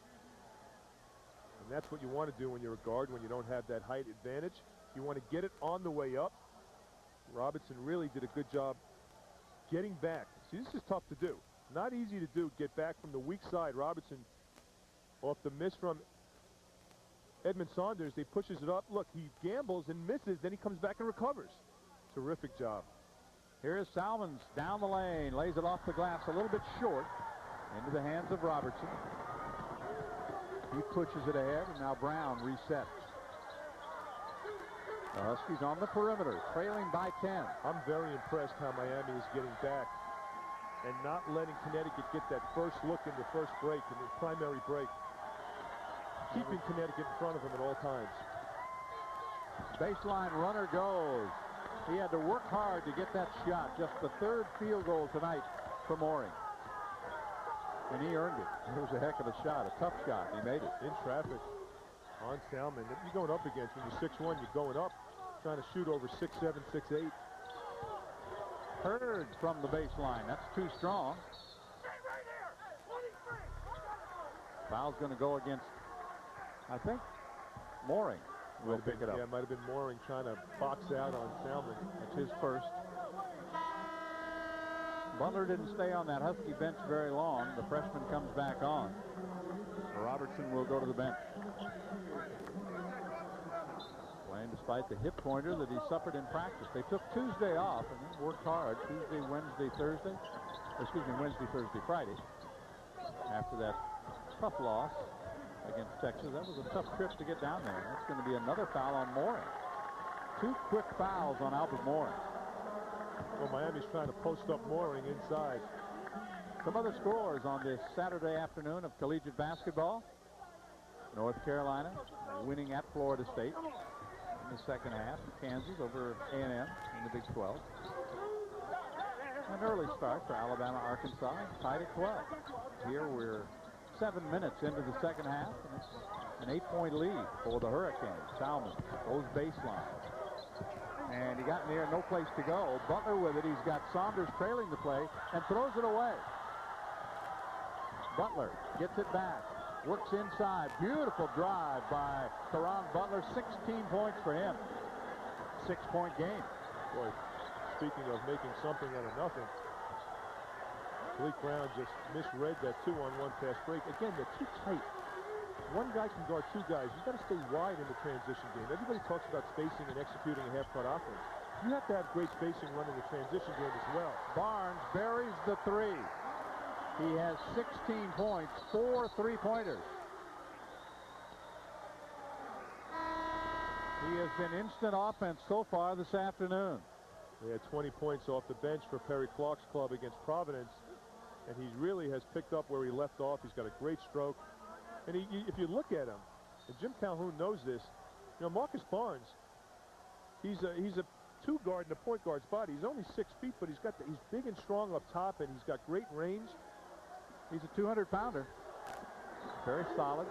And that's what you want to do when you're a guard, when you don't have that height advantage. You want to get it on the way up. Robertson really did a good job getting back. See, this is tough to do. Not easy to do, get back from the weak side. Robertson, off the miss from Edmund Saunders, he pushes it up. Look, he gambles and misses, then he comes back and recovers. Terrific job. Here's Salmons down the lane, lays it off the glass a little bit short into the hands of Robertson. He pushes it ahead, and now Brown resets. The Huskies on the perimeter, trailing by 10. I'm very impressed how Miami is getting back and not letting Connecticut get that first look in the first break, in the primary break. Keeping Connecticut in front of him at all times. Baseline runner goes. He had to work hard to get that shot. Just the 3rd field goal tonight for Mooring. And he earned it. It was a heck of a shot, a tough shot. He made it. In traffic on Salmon. If you're going up against, when you're 6'1", you're going up, trying to shoot over 6'7", 6'8". Hurd from the baseline. That's too strong. Foul's going to go against, I think, Mooring will pick it up. Yeah, it might have been Mooring trying to box out on Salmon. That's his first. Butler didn't stay on that Husky bench very long. The freshman comes back on. Robertson will go to the bench. Playing despite the hip pointer that he suffered in practice. They took Tuesday off and then worked hard Tuesday, Wednesday, Thursday. Excuse me, Wednesday, Thursday, Friday. After that tough loss against Texas. That was a tough trip to get down there. That's going to be another foul on Mooring. 2 quick fouls on Albert Mooring. Well, Miami's trying to post up Mooring inside. Some other scores on this Saturday afternoon of collegiate basketball. North Carolina winning at Florida State in the second half. Kansas over A&M in the Big 12. An early start for Alabama, Arkansas, tied at 12. Here we're 7 minutes into the second half, and it's an 8-point lead for the Hurricanes. Salmon goes baseline. And he got near, no place to go. Butler with it. He's got Saunders trailing the play and throws it away. Butler gets it back. Works inside. Beautiful drive by Caron Butler. 16 points for him. 6-point game. Boy, speaking of making something out of nothing, Malik Brown just misread that 2-on-1 pass break. Again, they're too tight. One guy can guard 2 guys. You've got to stay wide in the transition game. Everybody talks about spacing and executing a half-court offense. You have to have great spacing running the transition game as well. Barnes buries the three. He has 16 points, 4 3-pointers. He has been instant offense so far this afternoon. He had 20 points off the bench for Perry Clark's club against Providence, and he really has picked up where he left off. He's got a great stroke, and if you look at him, and Jim Calhoun knows this, you know, Marcus Barnes, he's a two guard in a point guard's body. He's only 6 feet, but he's big and strong up top, and he's got great range. He's a 200-pounder. Very solid.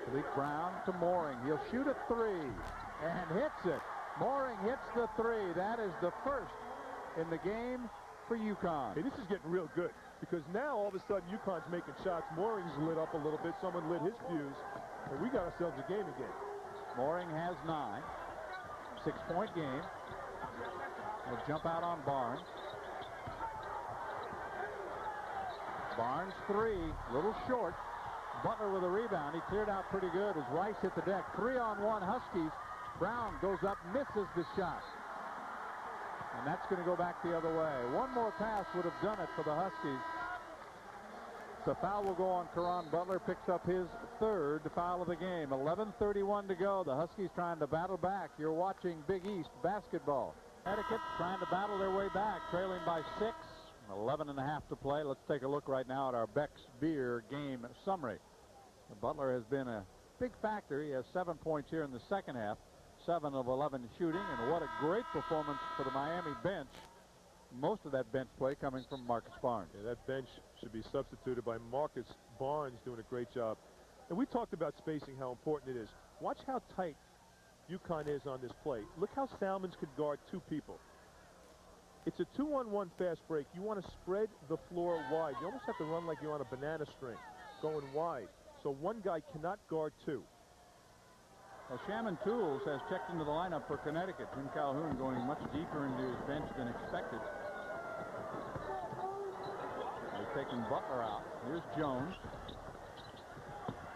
Malik Brown to Mooring. He'll shoot a three and hits it. Mooring hits the three. That is the first in the game for UConn. Hey, this is getting real good because now all of a sudden UConn's making shots. Mooring's lit up a little bit. Someone lit his fuse, and we got ourselves a game again. Mooring has 9. 6-point game. He'll jump out on Barnes. Barnes three, little short. Butler with a rebound. He cleared out pretty good as Rice hit the deck. 3-on-1 Huskies. Brown goes up, misses the shot. And that's going to go back the other way. One more pass would have done it for the Huskies. The foul will go on Caron Butler. Picks up his 3rd foul of the game. 11:31 to go. The Huskies trying to battle back. You're watching Big East basketball. Connecticut trying to battle their way back, trailing by 6. 11.5 to play. Let's take a look right now at our Beck's Beer game summary. Butler has been a big factor. He has 7 points here in the second half. 7 of 11 shooting, and what a great performance for the Miami bench. Most of that bench play coming from Marcus Barnes. Yeah, that bench should be substituted by Marcus Barnes, doing a great job. And we talked about spacing, how important it is. Watch how tight UConn is on this play. Look how Salmons could guard 2 people. It's a 2-on-1 fast break. You want to spread the floor wide. You almost have to run like you're on a banana string, going wide. So one guy cannot guard 2. Well, Shaman Tools has checked into the lineup for Connecticut. Jim Calhoun going much deeper into his bench than expected. They've taken Butler out. Here's Jones.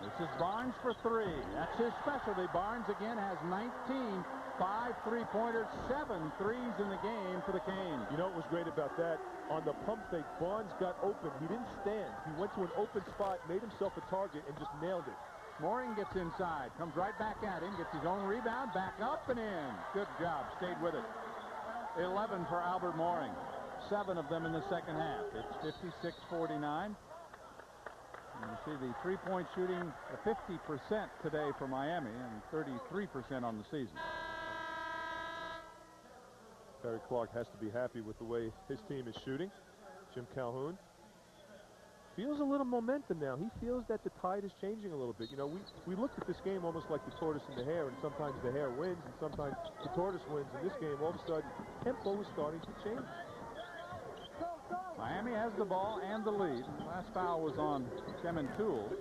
This is Barnes for 3. That's his specialty. Barnes again has 19. 5 3-pointers, 7 threes in the game for the Canes. You know what was great about that? On the pump fake, Barnes got open. He didn't stand. He went to an open spot, made himself a target, and just nailed it. Mooring gets inside, comes right back at him, gets his own rebound, back up and in. Good job, stayed with it. 11 for Albert Mooring. 7 of them in the second half. It's 56-49. And you see the three-point shooting, 50% today for Miami and 33% on the season. Perry Clark has to be happy with the way his team is shooting. Jim Calhoun feels a little momentum now. He feels that the tide is changing a little bit. You know, we looked at this game almost like the tortoise and the hare, and sometimes the hare wins and sometimes the tortoise wins. In this game, all of a sudden, tempo is starting to change. Miami has the ball and the lead. The last foul was on Shaman Tools.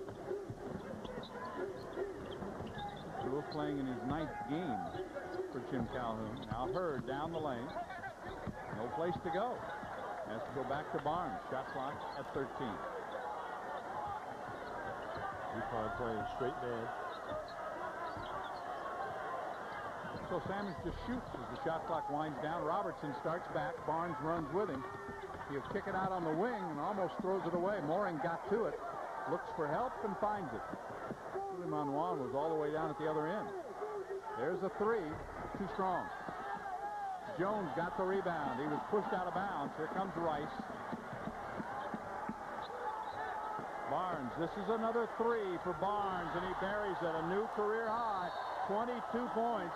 Tools playing in his 9th game for Jim Calhoun. Now Hurd down the lane. No place to go. Has to go back to Barnes. Shot clock at 13. UConn playing straight man. So Salmons just shoots as the shot clock winds down. Robertson starts back. Barnes runs with him. He'll kick it out on the wing and almost throws it away. Mooring got to it. Looks for help and finds it. Suleiman Wan was all the way down at the other end. There's a 3. Too strong. Jones got the rebound. He was pushed out of bounds. Here comes Rice. Barnes. This is another 3 for Barnes, and he buries it. A new career high. 22 points.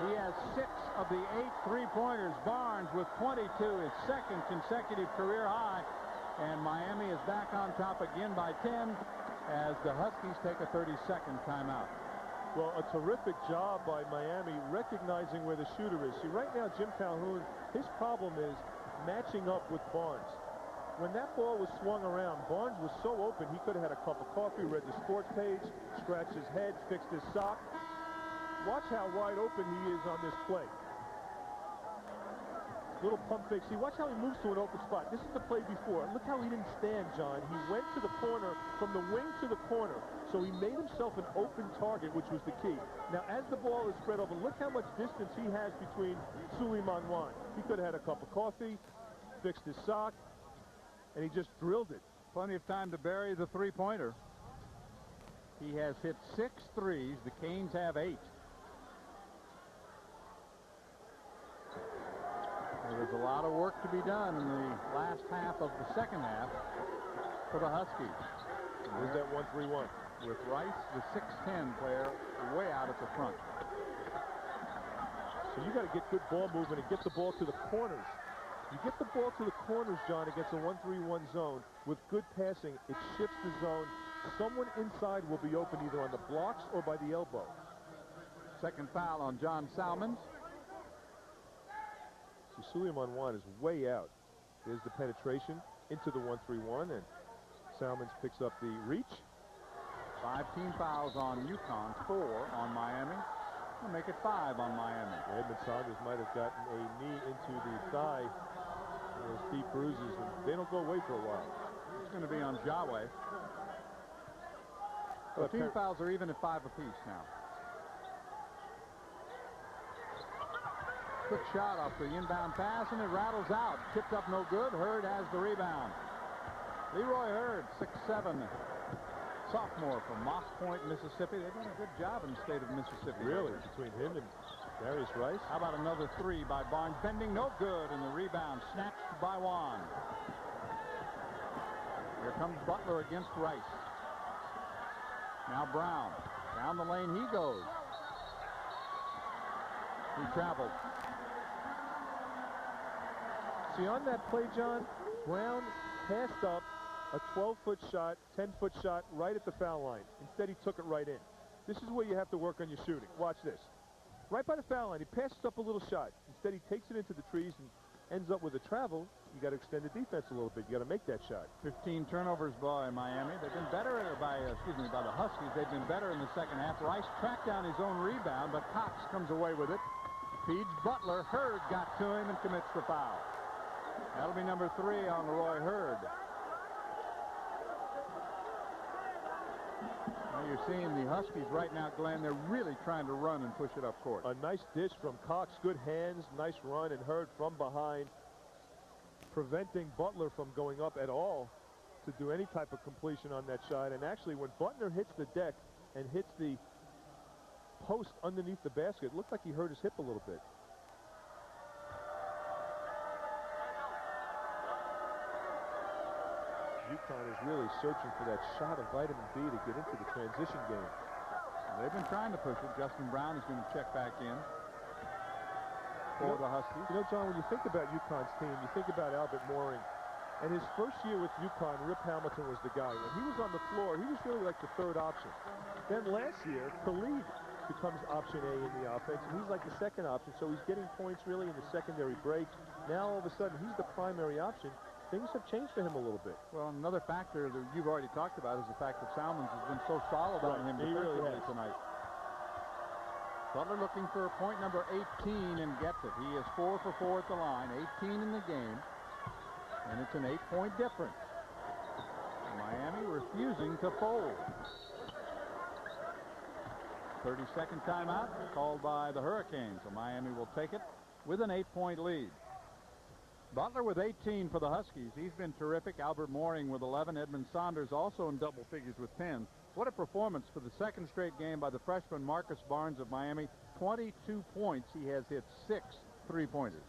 He has 6 of the 8 3-pointers. Barnes with 22, his 2nd consecutive career high. And Miami is back on top again by 10 as the Huskies take a 30-second timeout. Well, a terrific job by Miami recognizing where the shooter is. See, right now, Jim Calhoun, his problem is matching up with Barnes. When that ball was swung around, Barnes was so open, he could have had a cup of coffee, read the sports page, scratched his head, fixed his sock. Watch how wide open he is on this play. Little pump fake. See, watch how he moves to an open spot. This is the play before. Look how he didn't stand, John. He went to the corner, from the wing to the corner. So he made himself an open target, which was the key. Now, as the ball is spread over, look how much distance he has between Suleiman Wan. He could have had a cup of coffee, fixed his sock, and he just drilled it. Plenty of time to bury the three-pointer. He has hit 6 threes. The Canes have 8. There's a lot of work to be done in the last half of the second half for the Huskies. There's that 1-3-1. With Rice, the 6'10 player, way out at the front. So you got to get good ball movement and get the ball to the corners. You get the ball to the corners, John, against a 1-3-1 zone. With good passing, it shifts the zone. Someone inside will be open either on the blocks or by the elbow. Second foul on John Salmons. See, Suleiman Wan is way out. There's the penetration into the 1-3-1, and Salmons picks up the reach. 5 team fouls on UConn, 4 on Miami. We'll make it 5 on Miami. Edmund Saunders might have gotten a knee into the thigh. Those deep bruises, and they don't go away for a while. It's going to be on Jaway. The team fouls are even at 5 apiece now. Quick shot off the inbound pass, and it rattles out. Tipped up no good. Hurd has the rebound. Leroy Hurd, 6'7", sophomore from Moss Point, Mississippi. They've done a good job in the state of Mississippi. Really, between him and Darius Rice. How about another 3 by Barnes? Bending, no good, and the rebound snatched by Wan. Here comes Butler against Rice. Now Brown. Down the lane he goes. He traveled. See, on that play, John, Brown passed up a 12-foot shot, 10-foot shot right at the foul line. Instead, he took it right in. This is where you have to work on your shooting. Watch this. Right by the foul line, he passes up a little shot. Instead, he takes it into the trees and ends up with a travel. You got to extend the defense a little bit. You got to make that shot. 15 turnovers by Miami. They've been better by the Huskies. They've been better in the second half. Rice tracked down his own rebound, but Cox comes away with it. Feeds Butler. Hurd got to him and commits the foul. That'll be number 3 on Leroy Hurd. Now you're seeing the Huskies right now, Glenn. They're really trying to run and push it up court. A nice dish from Cox. Good hands. Nice run, and Hurd from behind, preventing Butler from going up at all to do any type of completion on that shot. And actually, when Butler hits the deck and hits the post underneath the basket, it looked like he hurt his hip a little bit. UConn is really searching for that shot of vitamin D to get into the transition game. They've been trying to push it. Justin Brown is going to check back in for the Huskies. You know, John, when you think about UConn's team, you think about Albert Mooring. And his first year with UConn, Rip Hamilton was the guy. When he was on the floor, he was really like the third option. Then last year, Khalid becomes option A in the offense, and he's like the second option. So he's getting points really in the secondary break. Now, all of a sudden, he's the primary option. Things have changed for him a little bit. Well, another factor that you've already talked about is the fact that Salmons has been so solid on him defensively tonight. Butler looking for point number 18 and gets it. He is 4 for 4 at the line, 18 in the game, and it's an 8-point difference. Miami refusing to fold. 30-second timeout called by the Hurricanes, so Miami will take it with an 8-point lead. Butler with 18 for the Huskies. He's been terrific. Albert Mooring with 11. Edmund Saunders also in double figures with 10. What a performance for the second straight game by the freshman Marcus Barnes of Miami. 22 points. He has hit 6 three-pointers.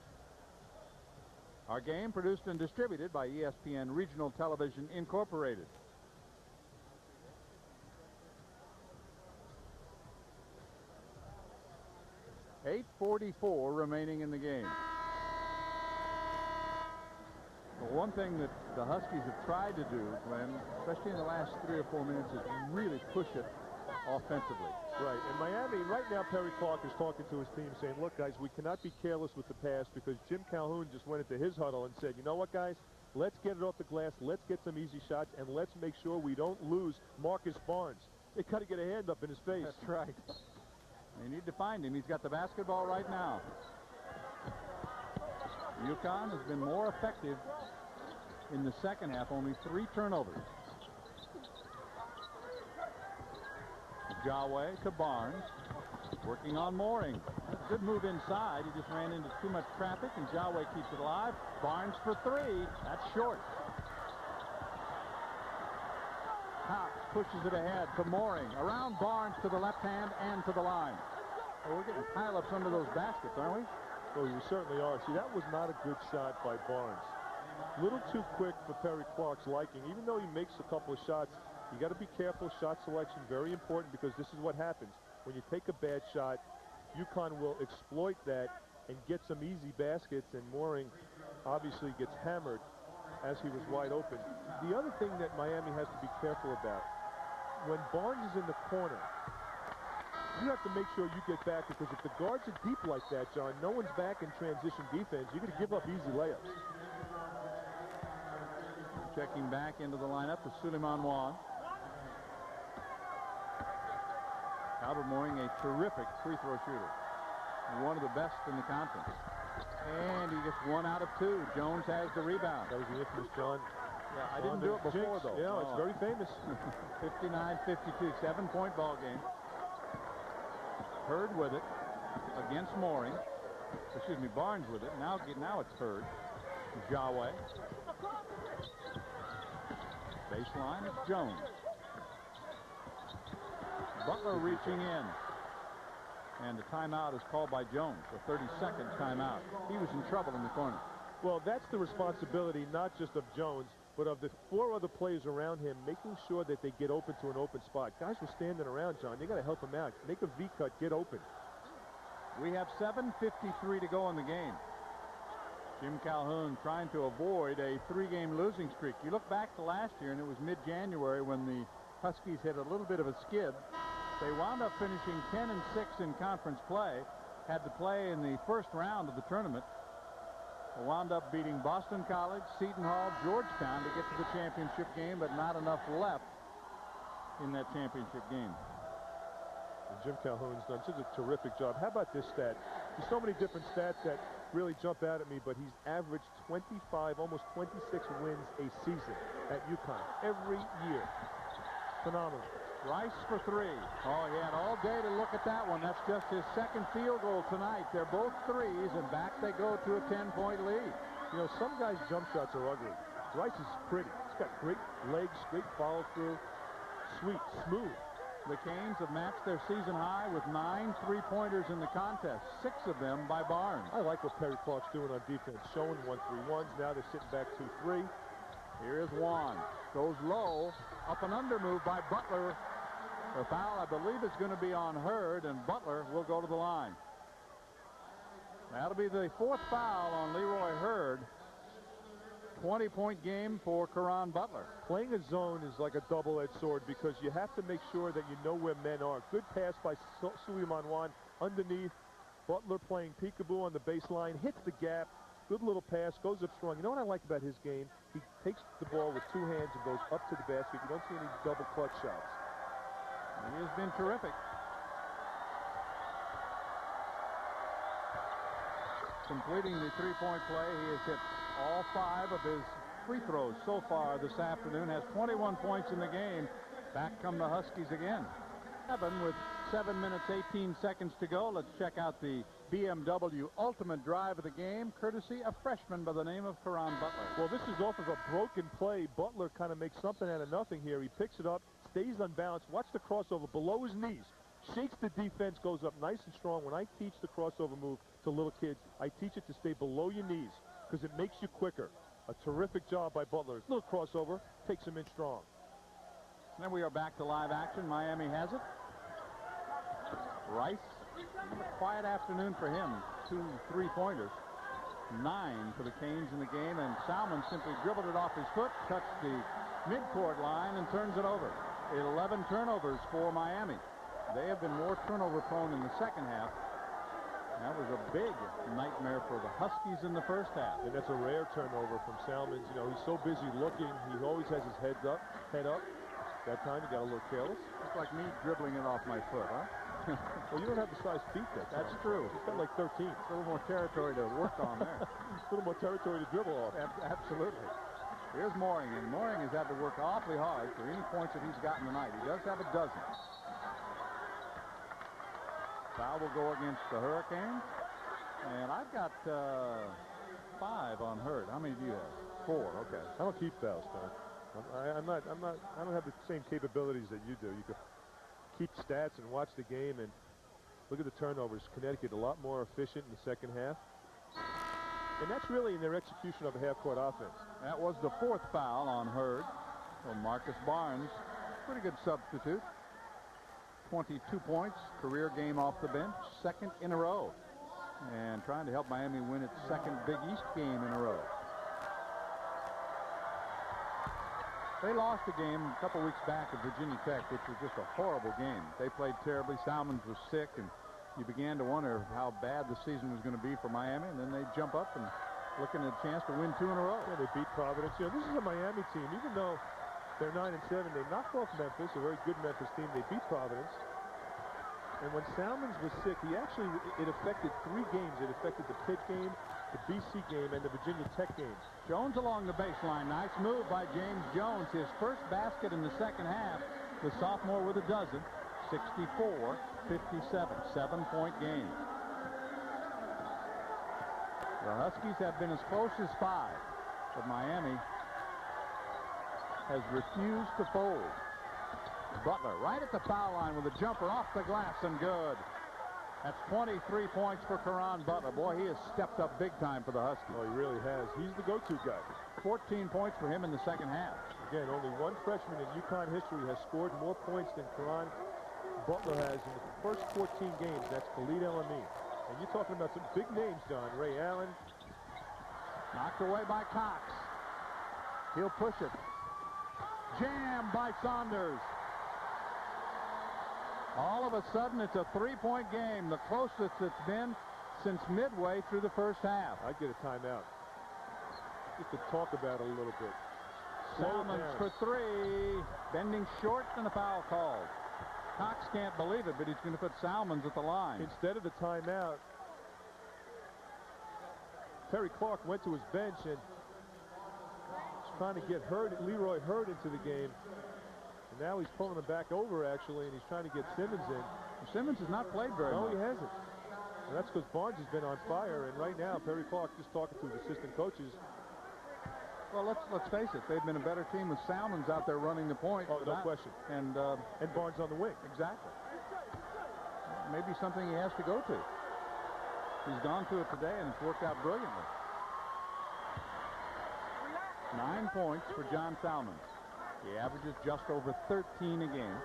Our game produced and distributed by ESPN Regional Television Incorporated. .844 remaining in the game. Well, one thing that the Huskies have tried to do, Glenn, especially in the last 3 or 4 minutes, is really push it offensively. Right, and Miami, right now, Perry Clark is talking to his team saying, look, guys, we cannot be careless with the pass, because Jim Calhoun just went into his huddle and said, you know what, guys, let's get it off the glass, let's get some easy shots, and let's make sure we don't lose Marcus Barnes. They got to get a hand up in his face. That's right. They need to find him. He's got the basketball right now. UConn has been more effective in the second half, only 3 turnovers. Jaway to Barnes, working on Mooring. Good move inside. He just ran into too much traffic, and Jaway keeps it alive. Barnes for 3. That's short. Cox pushes it ahead to Mooring. Around Barnes to the left hand and to the line. Oh, we're getting pile-ups under those baskets, aren't we? Oh, you certainly are. See, that was not a good shot by Barnes. A little too quick for Perry Clark's liking. Even though he makes a couple of shots, you got to be careful. Shot selection, very important, because this is what happens. When you take a bad shot, UConn will exploit that and get some easy baskets, and Mooring obviously gets hammered as he was wide open. The other thing that Miami has to be careful about, when Barnes is in the corner, you have to make sure you get back, because if the guards are deep like that, John, no one's back in transition defense. You're going to give up easy layups. Checking back into the lineup is Suleiman Wan. Albert Mooring, a terrific free throw shooter. One of the best in the conference. And he gets 1 out of 2. Jones has the rebound. That was the infamous John. Yeah, I didn't do it before, though. Yeah, it's very famous. 59-52, 7-point ball game. Hurd with it against Mooring. Excuse me, Barnes with it. Now it's Hurd. Jaway. Baseline, it's Jones. Butler reaching in. And the timeout is called by Jones, a 30-second timeout. He was in trouble in the corner. Well, that's the responsibility not just of Jones, but of the 4 other players around him, making sure that they get open to an open spot. Guys were standing around, John. They got to help him out. Make a V-cut, get open. We have 7:53 to go in the game. Jim Calhoun trying to avoid a 3-game losing streak. You look back to last year, and it was mid-January when the Huskies hit a little bit of a skid. They wound up finishing 10-6 in conference play, had to play in the first round of the tournament. They wound up beating Boston College, Seton Hall, Georgetown to get to the championship game, but not enough left in that championship game. And Jim Calhoun's done such a terrific job. How about this stat? There's so many different stats that really jump out at me, but he's averaged 25, almost 26 wins a season at UConn every year. Phenomenal. Rice for 3. Oh, he had all day to look at that one. That's just his second field goal tonight. They're both 3s, and back they go to a 10-point lead. You know, some guys' jump shots are ugly. Rice is pretty. He's got great legs, great follow-through, sweet, smooth. The Canes have matched their season high with 9 3-pointers in the contest, 6 of them by Barnes. I like what Perry Clark's doing on defense, showing 1-3-1s. Now they're sitting back 2-3. Here's Wan. Goes low. Up and under move by Butler. The foul, I believe, is going to be on Hurd, and Butler will go to the line. That'll be the 4th foul on Leroy Hurd. 20-point game for Caron Butler. Playing a zone is like a double-edged sword, because you have to make sure that you know where men are. Good pass by Suleiman Wan underneath. Butler playing peekaboo on the baseline, hits the gap. Good little pass, goes up strong. You know what I like about his game? He takes the ball with 2 hands and goes up to the basket. You don't see any double clutch shots. He has been terrific. Completing the 3-point play, he has hit all 5 of his free throws so far this afternoon. Has 21 points in the game. Back come the Huskies again. 7 with 7 minutes, 18 seconds to go. Let's check out the BMW ultimate drive of the game, courtesy of freshman by the name of Caron Butler. Well, this is off of a broken play. Butler kind of makes something out of nothing here. He picks it up, stays unbalanced. Watch the crossover below his knees. Shakes the defense, goes up nice and strong. When I teach the crossover move to little kids, I teach it to stay below your knees because it makes you quicker. A terrific job by Butler. Little crossover, takes him in strong. Then we are back to live action. Miami has it. Rice, a quiet afternoon for him. 2 3-pointers. 9 for the Canes in the game, and Salmon simply dribbled it off his foot, touched the midcourt line, and turns it over. 11 turnovers for Miami. They have been more turnover prone in the second half. That was a big nightmare for the Huskies in the first half. And that's a rare turnover from Salmons. You know, he's so busy looking. He always has his head up. That time he got a little careless. It's like me dribbling it off my foot, huh? Well, you don't have the size feet That's true. He's got like 13. A little more territory to work on there. A little more territory to dribble off. Absolutely. Here's Mooring, and Mooring has had to work awfully hard for any points that he's gotten tonight. He does have a dozen. Foul will go against the Hurricanes. And I've got 5 on Hurd. How many do you have? 4. Okay. I don't keep fouls, Don. I don't have the same capabilities that you do. You can keep stats and watch the game and look at the turnovers. Connecticut a lot more efficient in the second half. And that's really in their execution of a half-court offense. That was the 4th foul on Hurd. So Marcus Barnes, pretty good substitute. 22 points, career game off the bench, 2nd in a row. And trying to help Miami win its 2nd Big East game in a row. They lost a game a couple weeks back at Virginia Tech, which was just a horrible game. They played terribly. Salmons was sick, and you began to wonder how bad the season was going to be for Miami. And then they jump up and looking at a chance to win 2 in a row. Yeah, they beat Providence. You know, this is a Miami team. Even though they're 9-7, they knocked off Memphis, a very good Memphis team. They beat Providence. And when Salmons was sick, it affected 3 games. It affected the Pitt game, the BC game, and the Virginia Tech game. Jones along the baseline. Nice move by James Jones. His first basket in the second half. The sophomore with a dozen. 64-57. 7-point game. The Huskies have been as close as 5, but Miami has refused to fold. Butler right at the foul line with a jumper off the glass and good. That's 23 points for Caron Butler. Boy, he has stepped up big time for the Huskies. Oh, he really has. He's the go-to guy. 14 points for him in the second half. Again, only one freshman in UConn history has scored more points than Caron Butler has in the first 14 games. That's Khalid El-Amin. And you're talking about some big names, Don. Ray Allen. Knocked away by Cox. He'll push it. Jammed by Saunders. All of a sudden, it's a 3-point game, the closest it's been since midway through the first half. I'd get a timeout just to talk about it a little bit. Salmons for 3, bending short, and a foul called. Cox can't believe it, but he's going to put Salmons at the line. Instead of the timeout, Terry Clark went to his bench and was trying to get Leroy Hurd into the game. And now he's pulling him back over, actually, and he's trying to get Simmons in. Simmons has not played very much. No, he hasn't. And that's because Barnes has been on fire. And right now, Terry Clark just talking to his assistant coaches. Well, let's face it. They've been a better team with Salmons out there running the point. Oh, no question. And Barnes on the wing. Exactly. Maybe something he has to go to. He's gone to it today, and it's worked out brilliantly. 9 points for John Salmons. He averages just over 13 a game.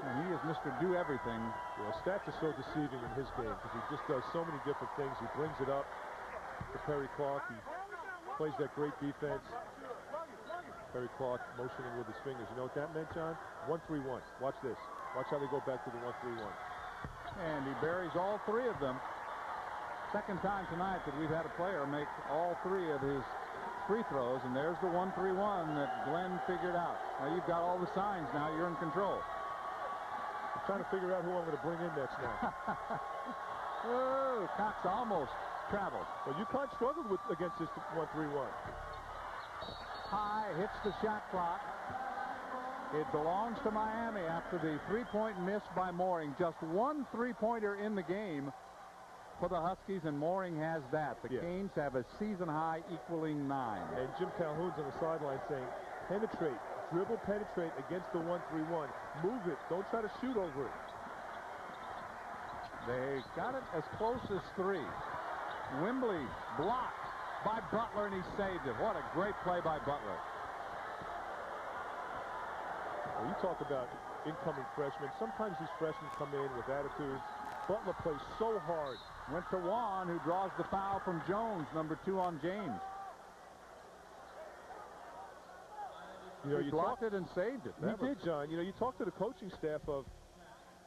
And he is Mr. Do Everything. Yeah, stats are so deceiving in his game because he just does so many different things. He brings it up to Perry Clark. He plays that great defense. Perry Clark motioning with his fingers. You know what that meant, John? 1-3-1. Watch this. Watch how they go back to the 1-3-1. And he buries all 3 of them. Second time tonight that we've had a player make all 3 of his free throws, and there's the 1-3-1 that Glenn figured out. Now you've got all the signs. Now you're in control. I'm trying to figure out who I'm going to bring in next now. Oh, Cox almost traveled. Well, UConn struggled against this 1-3-1. High hits the shot clock. It belongs to Miami after the 3-point miss by Mooring. Just 1 3-pointer in the game for the Huskies, and Mooring has that. The Canes have a season high equaling 9. And Jim Calhoun's on the sideline saying, penetrate, dribble, penetrate against the 1-3-1. Move it. Don't try to shoot over it. They got it as close as 3. Wembley blocked by Butler, and he saved it. What a great play by Butler. Well, you talk about incoming freshmen. Sometimes these freshmen come in with attitude. Butler plays so hard. Went to Juan, who draws the foul from Jones, number 2 on James. You know, he blocked it and saved it. He did, John. You know, you talk to the coaching staff of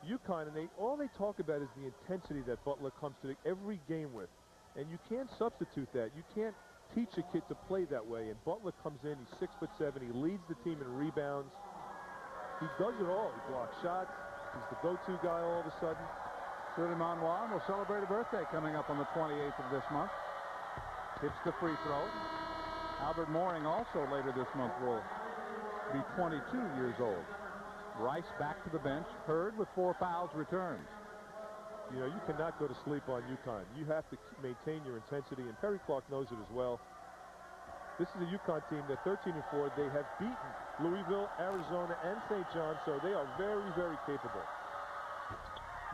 UConn, and all they talk about is the intensity that Butler comes to every game with. And you can't substitute that. You can't teach a kid to play that way. And Butler comes in, he's 6'7". He leads the team in rebounds. He does it all. He blocks shots. He's the go-to guy all of a sudden. Suleiman Wan will celebrate a birthday coming up on the 28th of this month. Hits the free throw. Albert Mooring also later this month will be 22 years old. Rice back to the bench. Hurd with 4 fouls returns. You know, you cannot go to sleep on UConn. You have to maintain your intensity, and Perry Clark knows it as well. This is a UConn team. They're 13-4. They have beaten Louisville, Arizona, and St. John, so they are very, very capable.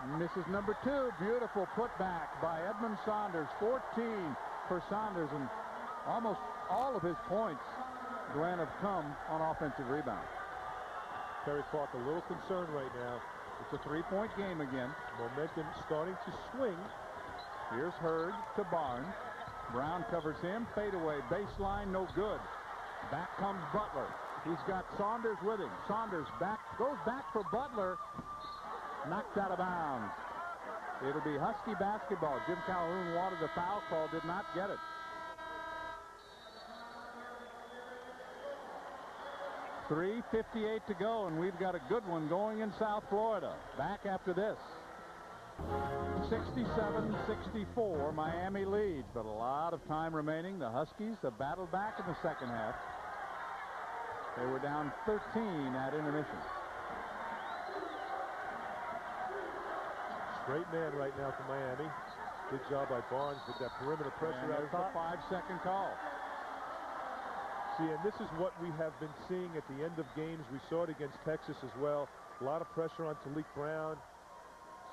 And this is number 2. Beautiful putback by Edmund Saunders. 14 for Saunders, and almost all of his points, Glenn, have come on offensive rebounds. Perry Clark a little concerned right now. It's a 3-point game again. Momentum starting to swing. Here's Hurd to Barnes. Brown covers him. Fadeaway baseline, no good. Back comes Butler. He's got Saunders with him. Saunders goes back for Butler. Knocked out of bounds. It'll be Husky basketball. Jim Calhoun wanted a foul call, did not get it. 3:58 to go, and we've got a good one going in South Florida. Back after this. 67-64, Miami leads, but a lot of time remaining. The Huskies have battled back in the second half. They were down 13 at intermission. Great man right now for Miami. Good job by Barnes with that perimeter pressure out top. The 5-second call. See, and this is what we have been seeing at the end of games. We saw it against Texas as well. A lot of pressure on Talik Brown.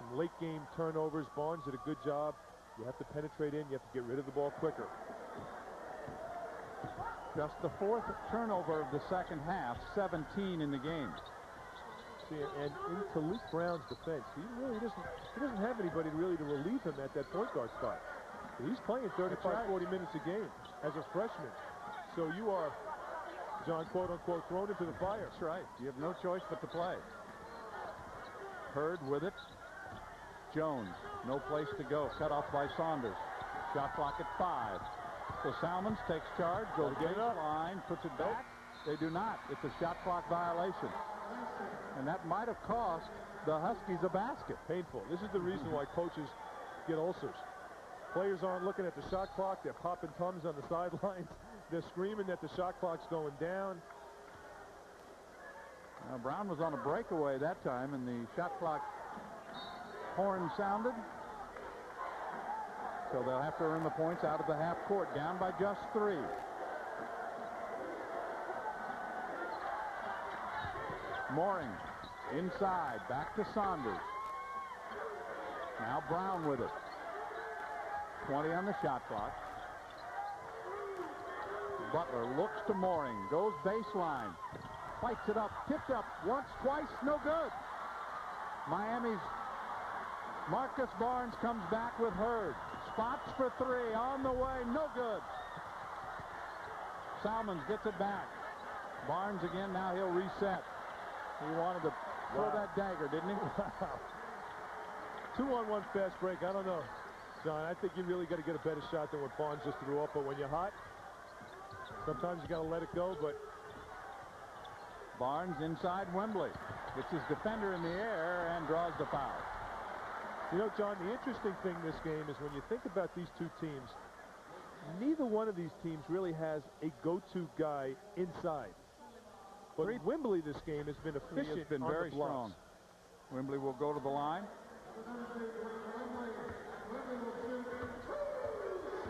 Some late game turnovers. Barnes did a good job. You have to penetrate in. You have to get rid of the ball quicker. Just the 4th turnover of the second half. 17 in the game. See, and in Talik Brown's defense, he doesn't have anybody really to relieve him at that point guard spot. He's playing 35, 40 minutes a game as a freshman. So you are, John, quote-unquote, thrown into the fire. That's right. You have no choice but to play. Hurd with it. Jones, no place to go. Cut off by Saunders. Shot clock at 5. So Salmons takes charge, goes baseline, puts it back. They do not. It's a shot clock violation. And that might have cost the Huskies a basket. Painful. This is the reason why coaches get ulcers. Players aren't looking at the shot clock. They're popping tums on the sidelines. They're screaming that the shot clock's going down. Now, Brown was on a breakaway that time, and the shot clock horn sounded. So they'll have to earn the points out of the half court, down by just 3. Mooring inside, back to Saunders. Now Brown with it. 20 on the shot clock. Butler looks to Mooring, goes baseline, fights it up, tipped up once, twice, no good. Miami's Marcus Barnes comes back with Hurd. Spots for 3 on the way, no good. Salmons gets it back. Barnes again, now he'll reset. He wanted to throw that dagger, didn't he? 2-on-1 fast break. I don't know, John. I think you really got to get a better shot than what Barnes just threw up. But when you're hot, sometimes you got to let it go. But Barnes inside Wembley. Gets his defender in the air and draws the foul. You know, John, the interesting thing this game is when you think about these two teams, neither one of these teams really has a go-to guy inside. But Wembley this game has been efficient. He has been very strong. Wembley will go to the line.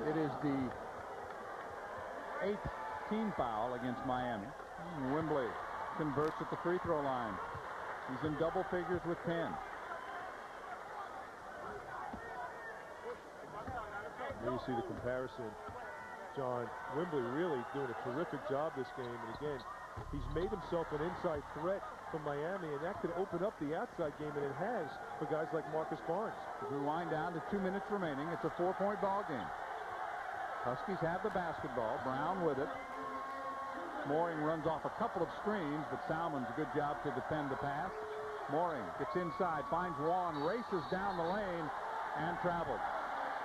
It is the 8th team foul against Miami. Wembley converts at the free throw line. He's in double figures with 10. There you see the comparison. John, Wembley really doing a terrific job this game. And again, he's made himself an inside threat from Miami, and that could open up the outside game, and it has for guys like Marcus Barnes. As we wind down to 2 minutes remaining, it's a 4-point ball game. Huskies have the basketball. Brown with it. Mooring runs off a couple of screens, but Salmons, a good job to defend the pass. Mooring gets inside, finds Wan, races down the lane, and travels.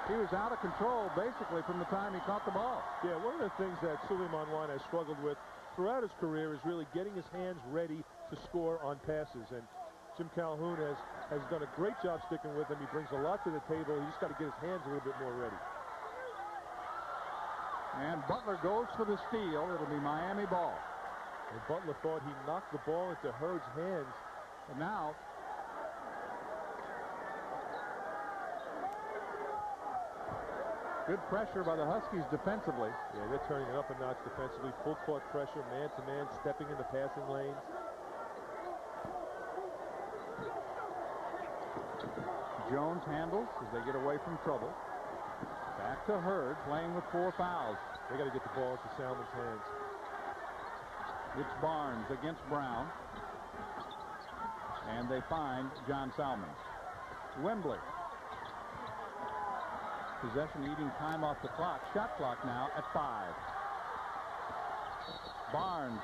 He was out of control, basically, from the time he caught the ball. Yeah, one of the things that Suleiman Wan has struggled with throughout his career is really getting his hands ready to score on passes. And Jim Calhoun has done a great job sticking with him. He brings a lot to the table. He's just got to get his hands a little bit more ready. And Butler goes for the steal. It'll be Miami ball. And Butler thought he knocked the ball into Hurd's hands. And now good pressure by the Huskies defensively. Yeah, they're turning it up a notch defensively. Full court pressure, man-to-man, stepping in the passing lanes. Jones handles as they get away from trouble. Back to Hurd, playing with 4 fouls. They got to get the ball into Salmon's hands. It's Barnes against Brown. And they find John Salmon. Wembley. Possession eating time off the clock. Shot clock now at 5. Barnes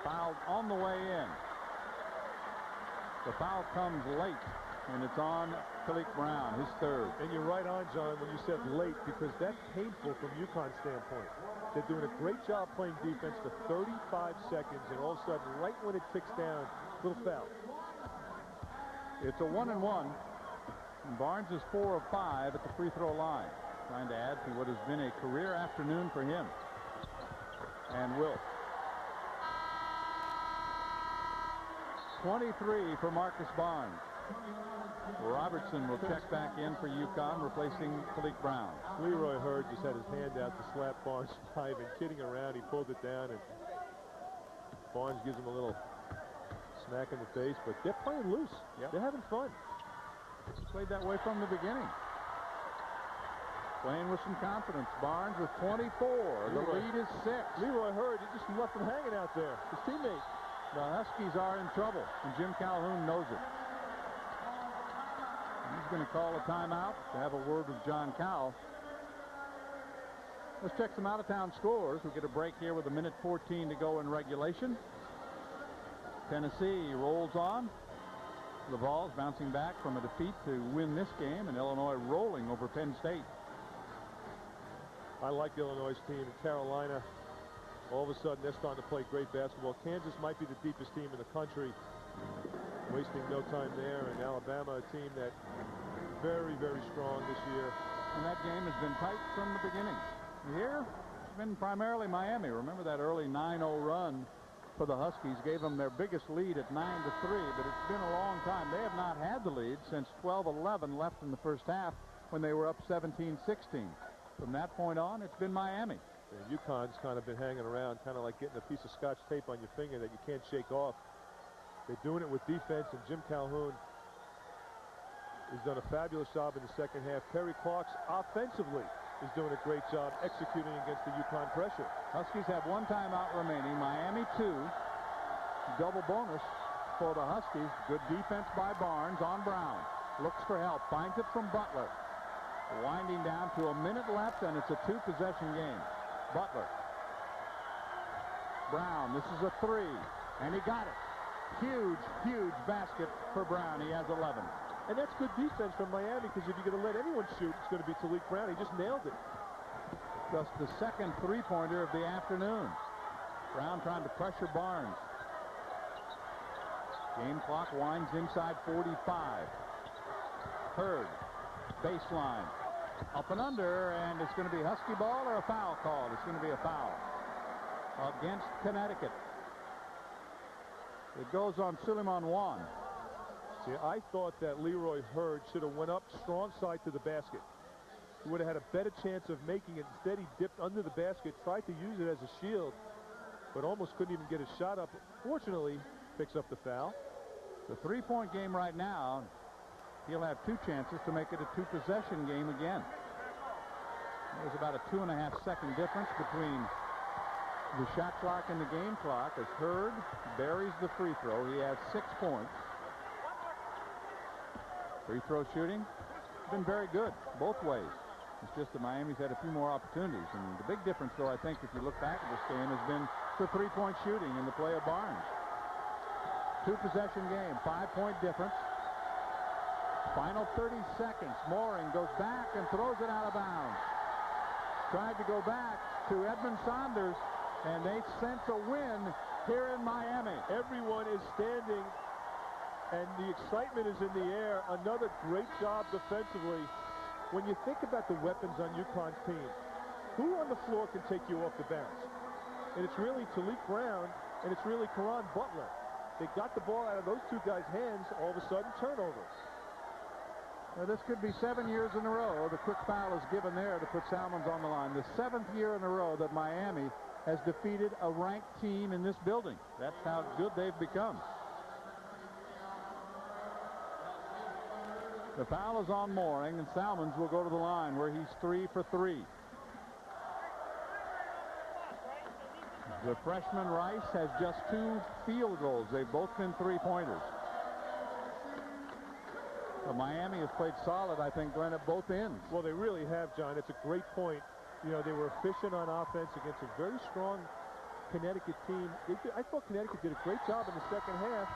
fouled on the way in. The foul comes late, and it's on Talik Brown, his 3rd. And you're right on, John, when you said late, because that's painful from UConn's standpoint. They're doing a great job playing defense for 35 seconds, and all of a sudden, right when it ticks down, little foul. It's a 1-and-1. And Barnes is 4 of 5 at the free throw line, trying to add to what has been a career afternoon for him. And Wilt. 23 for Marcus Barnes. Robertson will check back in for UConn, replacing Talik Brown. Leroy Hurd just had his hand out to slap Barnes 5, and kidding around, he pulled it down, and Barnes gives him a little smack in the face, but they're playing loose. Yep. They're having fun. Played that way from the beginning. Playing with some confidence. Barnes with 24. The lead is 6. Leroy Hurd, he just left him hanging out there. His teammate. The Huskies are in trouble, and Jim Calhoun knows it. He's going to call a timeout to have a word with John Cowell. Let's check some out-of-town scores. We'll get a break here with 1:14 to go in regulation. Tennessee rolls on. The Vols bouncing back from a defeat to win this game, and Illinois rolling over Penn State. I like Illinois' team. In Carolina, all of a sudden, they're starting to play great basketball. Kansas might be the deepest team in the country, wasting no time there. And Alabama, a team that very, very strong this year. And that game has been tight from the beginning. Here, it's been primarily Miami. Remember that early 9-0 run for the Huskies gave them their biggest lead at 9-3, but it's been a long time. They have not had the lead since 12-11 left in the first half when they were up 17-16. From that point on, it's been Miami. And UConn's kind of been hanging around, kind of like getting a piece of Scotch tape on your finger that you can't shake off. They're doing it with defense, and Jim Calhoun has done a fabulous job in the second half. Terry Clark's offensively is doing a great job executing against the UConn pressure. Huskies have 1 timeout remaining. Miami 2. Double bonus for the Huskies. Good defense by Barnes on Brown. Looks for help. Finds it from Butler. Winding down to a minute left, and it's a 2-possession game. Butler. Brown. This is a 3. And he got it. Huge, huge basket for Brown. He has 11. And that's good defense from Miami, because if you're going to let anyone shoot, it's going to be Talik Brown. He just nailed it. Just the second 3-pointer of the afternoon. Brown trying to pressure Barnes. Game clock winds inside 45. Hurd. Baseline. Up and under, and it's going to be Husky ball or a foul called. It's going to be a foul against Connecticut. It goes on Suleiman Wan. See, I thought that Leroy Hurd should have went up strong side to the basket. He would have had a better chance of making it. Instead, he dipped under the basket, tried to use it as a shield, but almost couldn't even get his shot up. Fortunately, picks up the foul. The 3-point game right now, he'll have 2 chances to make it a 2-possession game again. There's about a 2.5-second difference between the shot clock and the game clock as Hurd buries the free throw. He has 6 points. Free throw shooting been very good both ways. It's just that Miami's had a few more opportunities. And the big difference, though, I think, if you look back at this game, has been the 3-point shooting in the play of Barnes. 2-possession game, 5-point difference. Final 30 seconds. Mooring goes back and throws it out of bounds. Tried to go back to Edmund Saunders, and they sense a win here in Miami. Everyone is standing, and the excitement is in the air. Another great job defensively. When you think about the weapons on UConn's team, who on the floor can take you off the bounce? And it's really Talik Brown, and it's really Caron Butler. They got the ball out of those two guys' hands, all of a sudden turnovers. Well, this could be 7 years in a row. The quick foul is given there to put Salmons on the line. The 7th year in a row that Miami has defeated a ranked team in this building. That's how good they've become. The foul is on Mooring, and Salmons will go to the line where he's 3 for 3. The freshman Rice has just 2 field goals. They've both been 3-pointers. So Miami has played solid, I think, Glenn, at both ends. Well, they really have, John. It's a great point. You know, they were efficient on offense against a very strong Connecticut team. I thought Connecticut did a great job in the second half.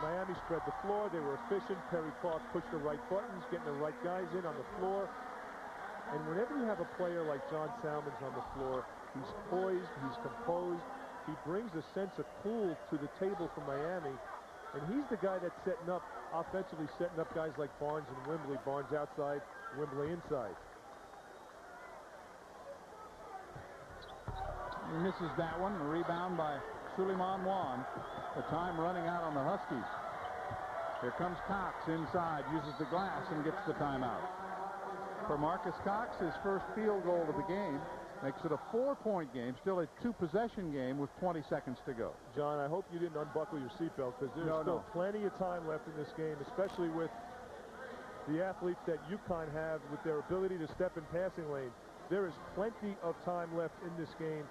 Miami spread the floor. They were efficient. Perry Clark pushed the right buttons, getting the right guys in on the floor. And whenever you have a player like John Salmons on the floor, he's poised, he's composed. He brings a sense of cool to the table for Miami. And he's the guy that's setting up, offensively setting up guys like Barnes and Wembley. Barnes outside, Wembley inside. He misses that one. The rebound by Suleiman Wan. The time running out on the Huskies. Here comes Cox inside, uses the glass and gets the timeout. For Marcus Cox, his first field goal of the game makes it a 4-point game, still a 2-possession game with 20 seconds to go. John, I hope you didn't unbuckle your seatbelt, because there's still plenty of time left in this game, especially with the athletes that UConn have with their ability to step in passing lane. There is plenty of time left in this game.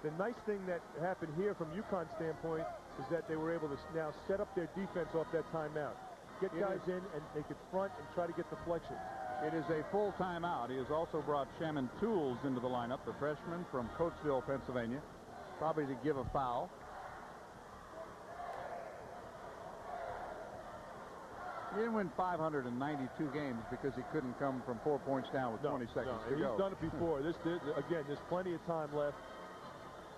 The nice thing that happened here from UConn's standpoint is that they were able to now set up their defense off that timeout. Get guys in and they could front and try to get deflections. It is a full timeout. He has also brought Shannon Tools into the lineup, the freshman from Coatesville, Pennsylvania, probably to give a foul. He didn't win 592 games because he couldn't come from 4 points down with 20 seconds to go. He's done it before. Again, there's plenty of time left.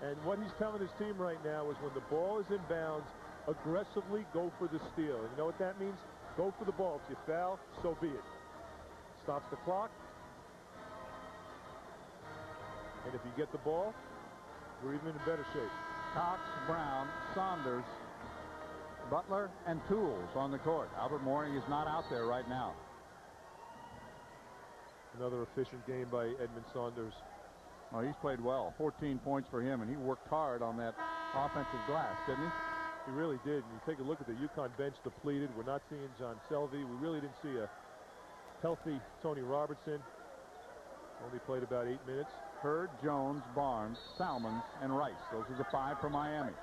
And what he's telling his team right now is when the ball is in bounds, aggressively go for the steal. And you know what that means? Go for the ball. If you foul, so be it. Stops the clock. And if you get the ball, we're even in better shape. Cox, Brown, Saunders, Butler, and Tools on the court. Albert Mooring is not out there right now. Another efficient game by Edmund Saunders. Oh, he's played well. 14 points for him, and he worked hard on that offensive glass, didn't he? He really did. And you take a look at the UConn bench depleted. We're not seeing John Selvey. We really didn't see a healthy Tony Robertson. Only played about 8 minutes. Hurd, Jones, Barnes, Salmons, and Rice. Those are the 5 for Miami.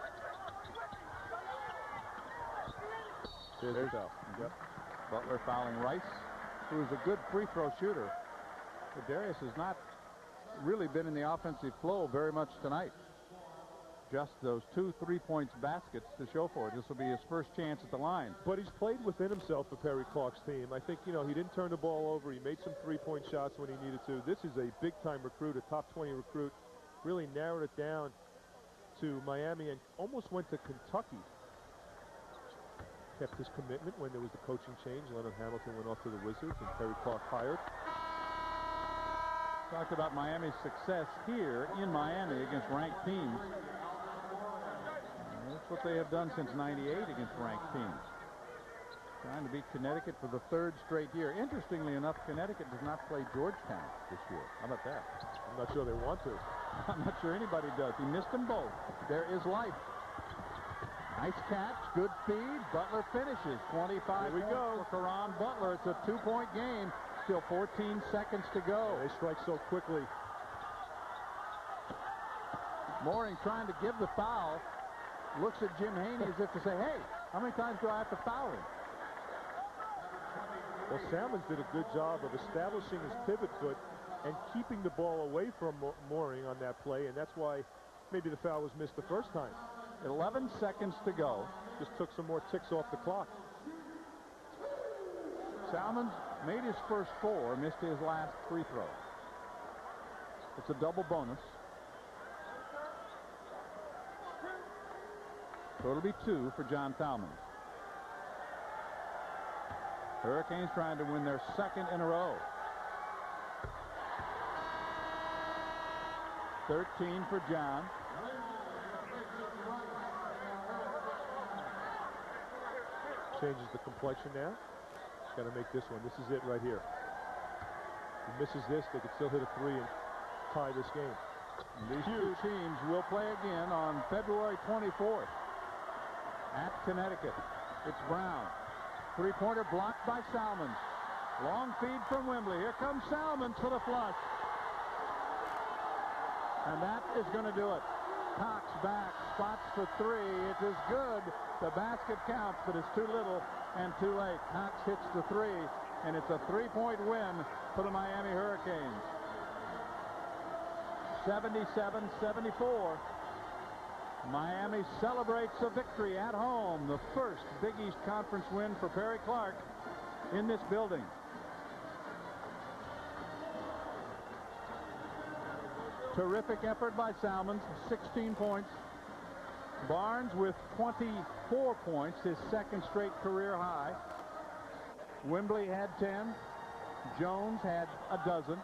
There's the foul. Yep. Butler fouling Rice, who is a good free throw shooter. But Darius has not really been in the offensive flow very much tonight. Just those 2 3-point baskets to show for it. This will be his first chance at the line. But he's played within himself for Perry Clark's team. I think, you know, he didn't turn the ball over. He made some 3-point shots when he needed to. This is a big-time recruit, a top 20 recruit. Really narrowed it down to Miami and almost went to Kentucky. Kept his commitment when there was the coaching change. Leonard Hamilton went off to the Wizards and Perry Clark hired. Talked about Miami's success here in Miami against ranked teams. And that's what they have done since '98 against ranked teams. Trying to beat Connecticut for the 3rd straight year. Interestingly enough, Connecticut does not play Georgetown this year. How about that? I'm not sure they want to. I'm not sure anybody does. He missed them both. There is life. Nice catch, good feed. Butler finishes. 25 points for Caron Butler. It's a 2-point game. Still 14 seconds to go. They strike so quickly. Mooring trying to give the foul. Looks at Jim Haney as if to say, hey, how many times do I have to foul him? Well, Salmons did a good job of establishing his pivot foot and keeping the ball away from Mooring on that play, and that's why maybe the foul was missed the first time. 11 seconds to go. Just took some more ticks off the clock. Salmons made his first 4, missed his last free throw. It's a double bonus. So it'll be 2 for John Salmons. Hurricanes trying to win their second in a row. 13 for John. Changes the complexion now. Got to make this one. This is it right here. If he misses this, they could still hit a 3 and tie this game. These two teams will play again on February 24th at Connecticut. It's Brown. Three-pointer blocked by Salmons. Long feed from Wembley. Here comes Salmons for the flush. And that is going to do it. Cox back, spots for 3. It is good. The basket counts, but it's too little and too late. Cox hits the 3, and it's a 3-point win for the Miami Hurricanes. 77-74. Miami celebrates a victory at home, the first Big East Conference win for Perry Clark in this building. Terrific effort by Salmons, 16 points. Barnes with 24 points, his second straight career high. Wembley had 10. Jones had a dozen.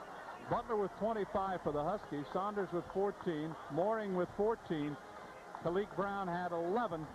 Butler with 25 for the Huskies. Saunders with 14. Mooring with 14. Talik Brown had 11.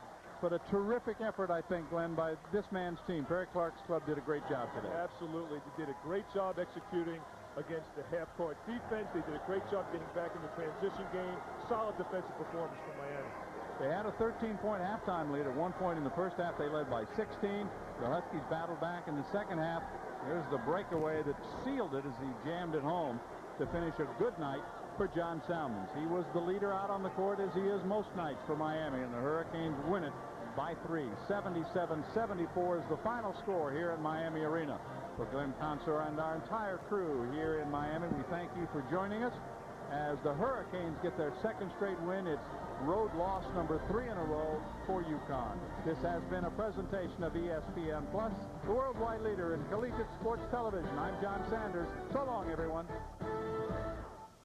But a terrific effort, I think, Glenn, by this man's team. Perry Clark's club did a great job today. Absolutely. They did a great job executing against the half-court defense. They did a great job getting back in the transition game. Solid defensive performance from Miami. They had a 13-point halftime lead. At one point in the first half, they led by 16. The Huskies battled back in the second half. There's the breakaway that sealed it as he jammed it home to finish a good night for John Salmons. He was the leader out on the court, as he is most nights for Miami, and the Hurricanes win it by 3. 77-74 is the final score here at Miami Arena. For Glenn Consor and our entire crew here in Miami, we thank you for joining us as the Hurricanes get their second straight win. It's road loss number 3 in a row for UConn. This has been a presentation of ESPN Plus, the worldwide leader in collegiate sports television. I'm John Sanders. So long, everyone.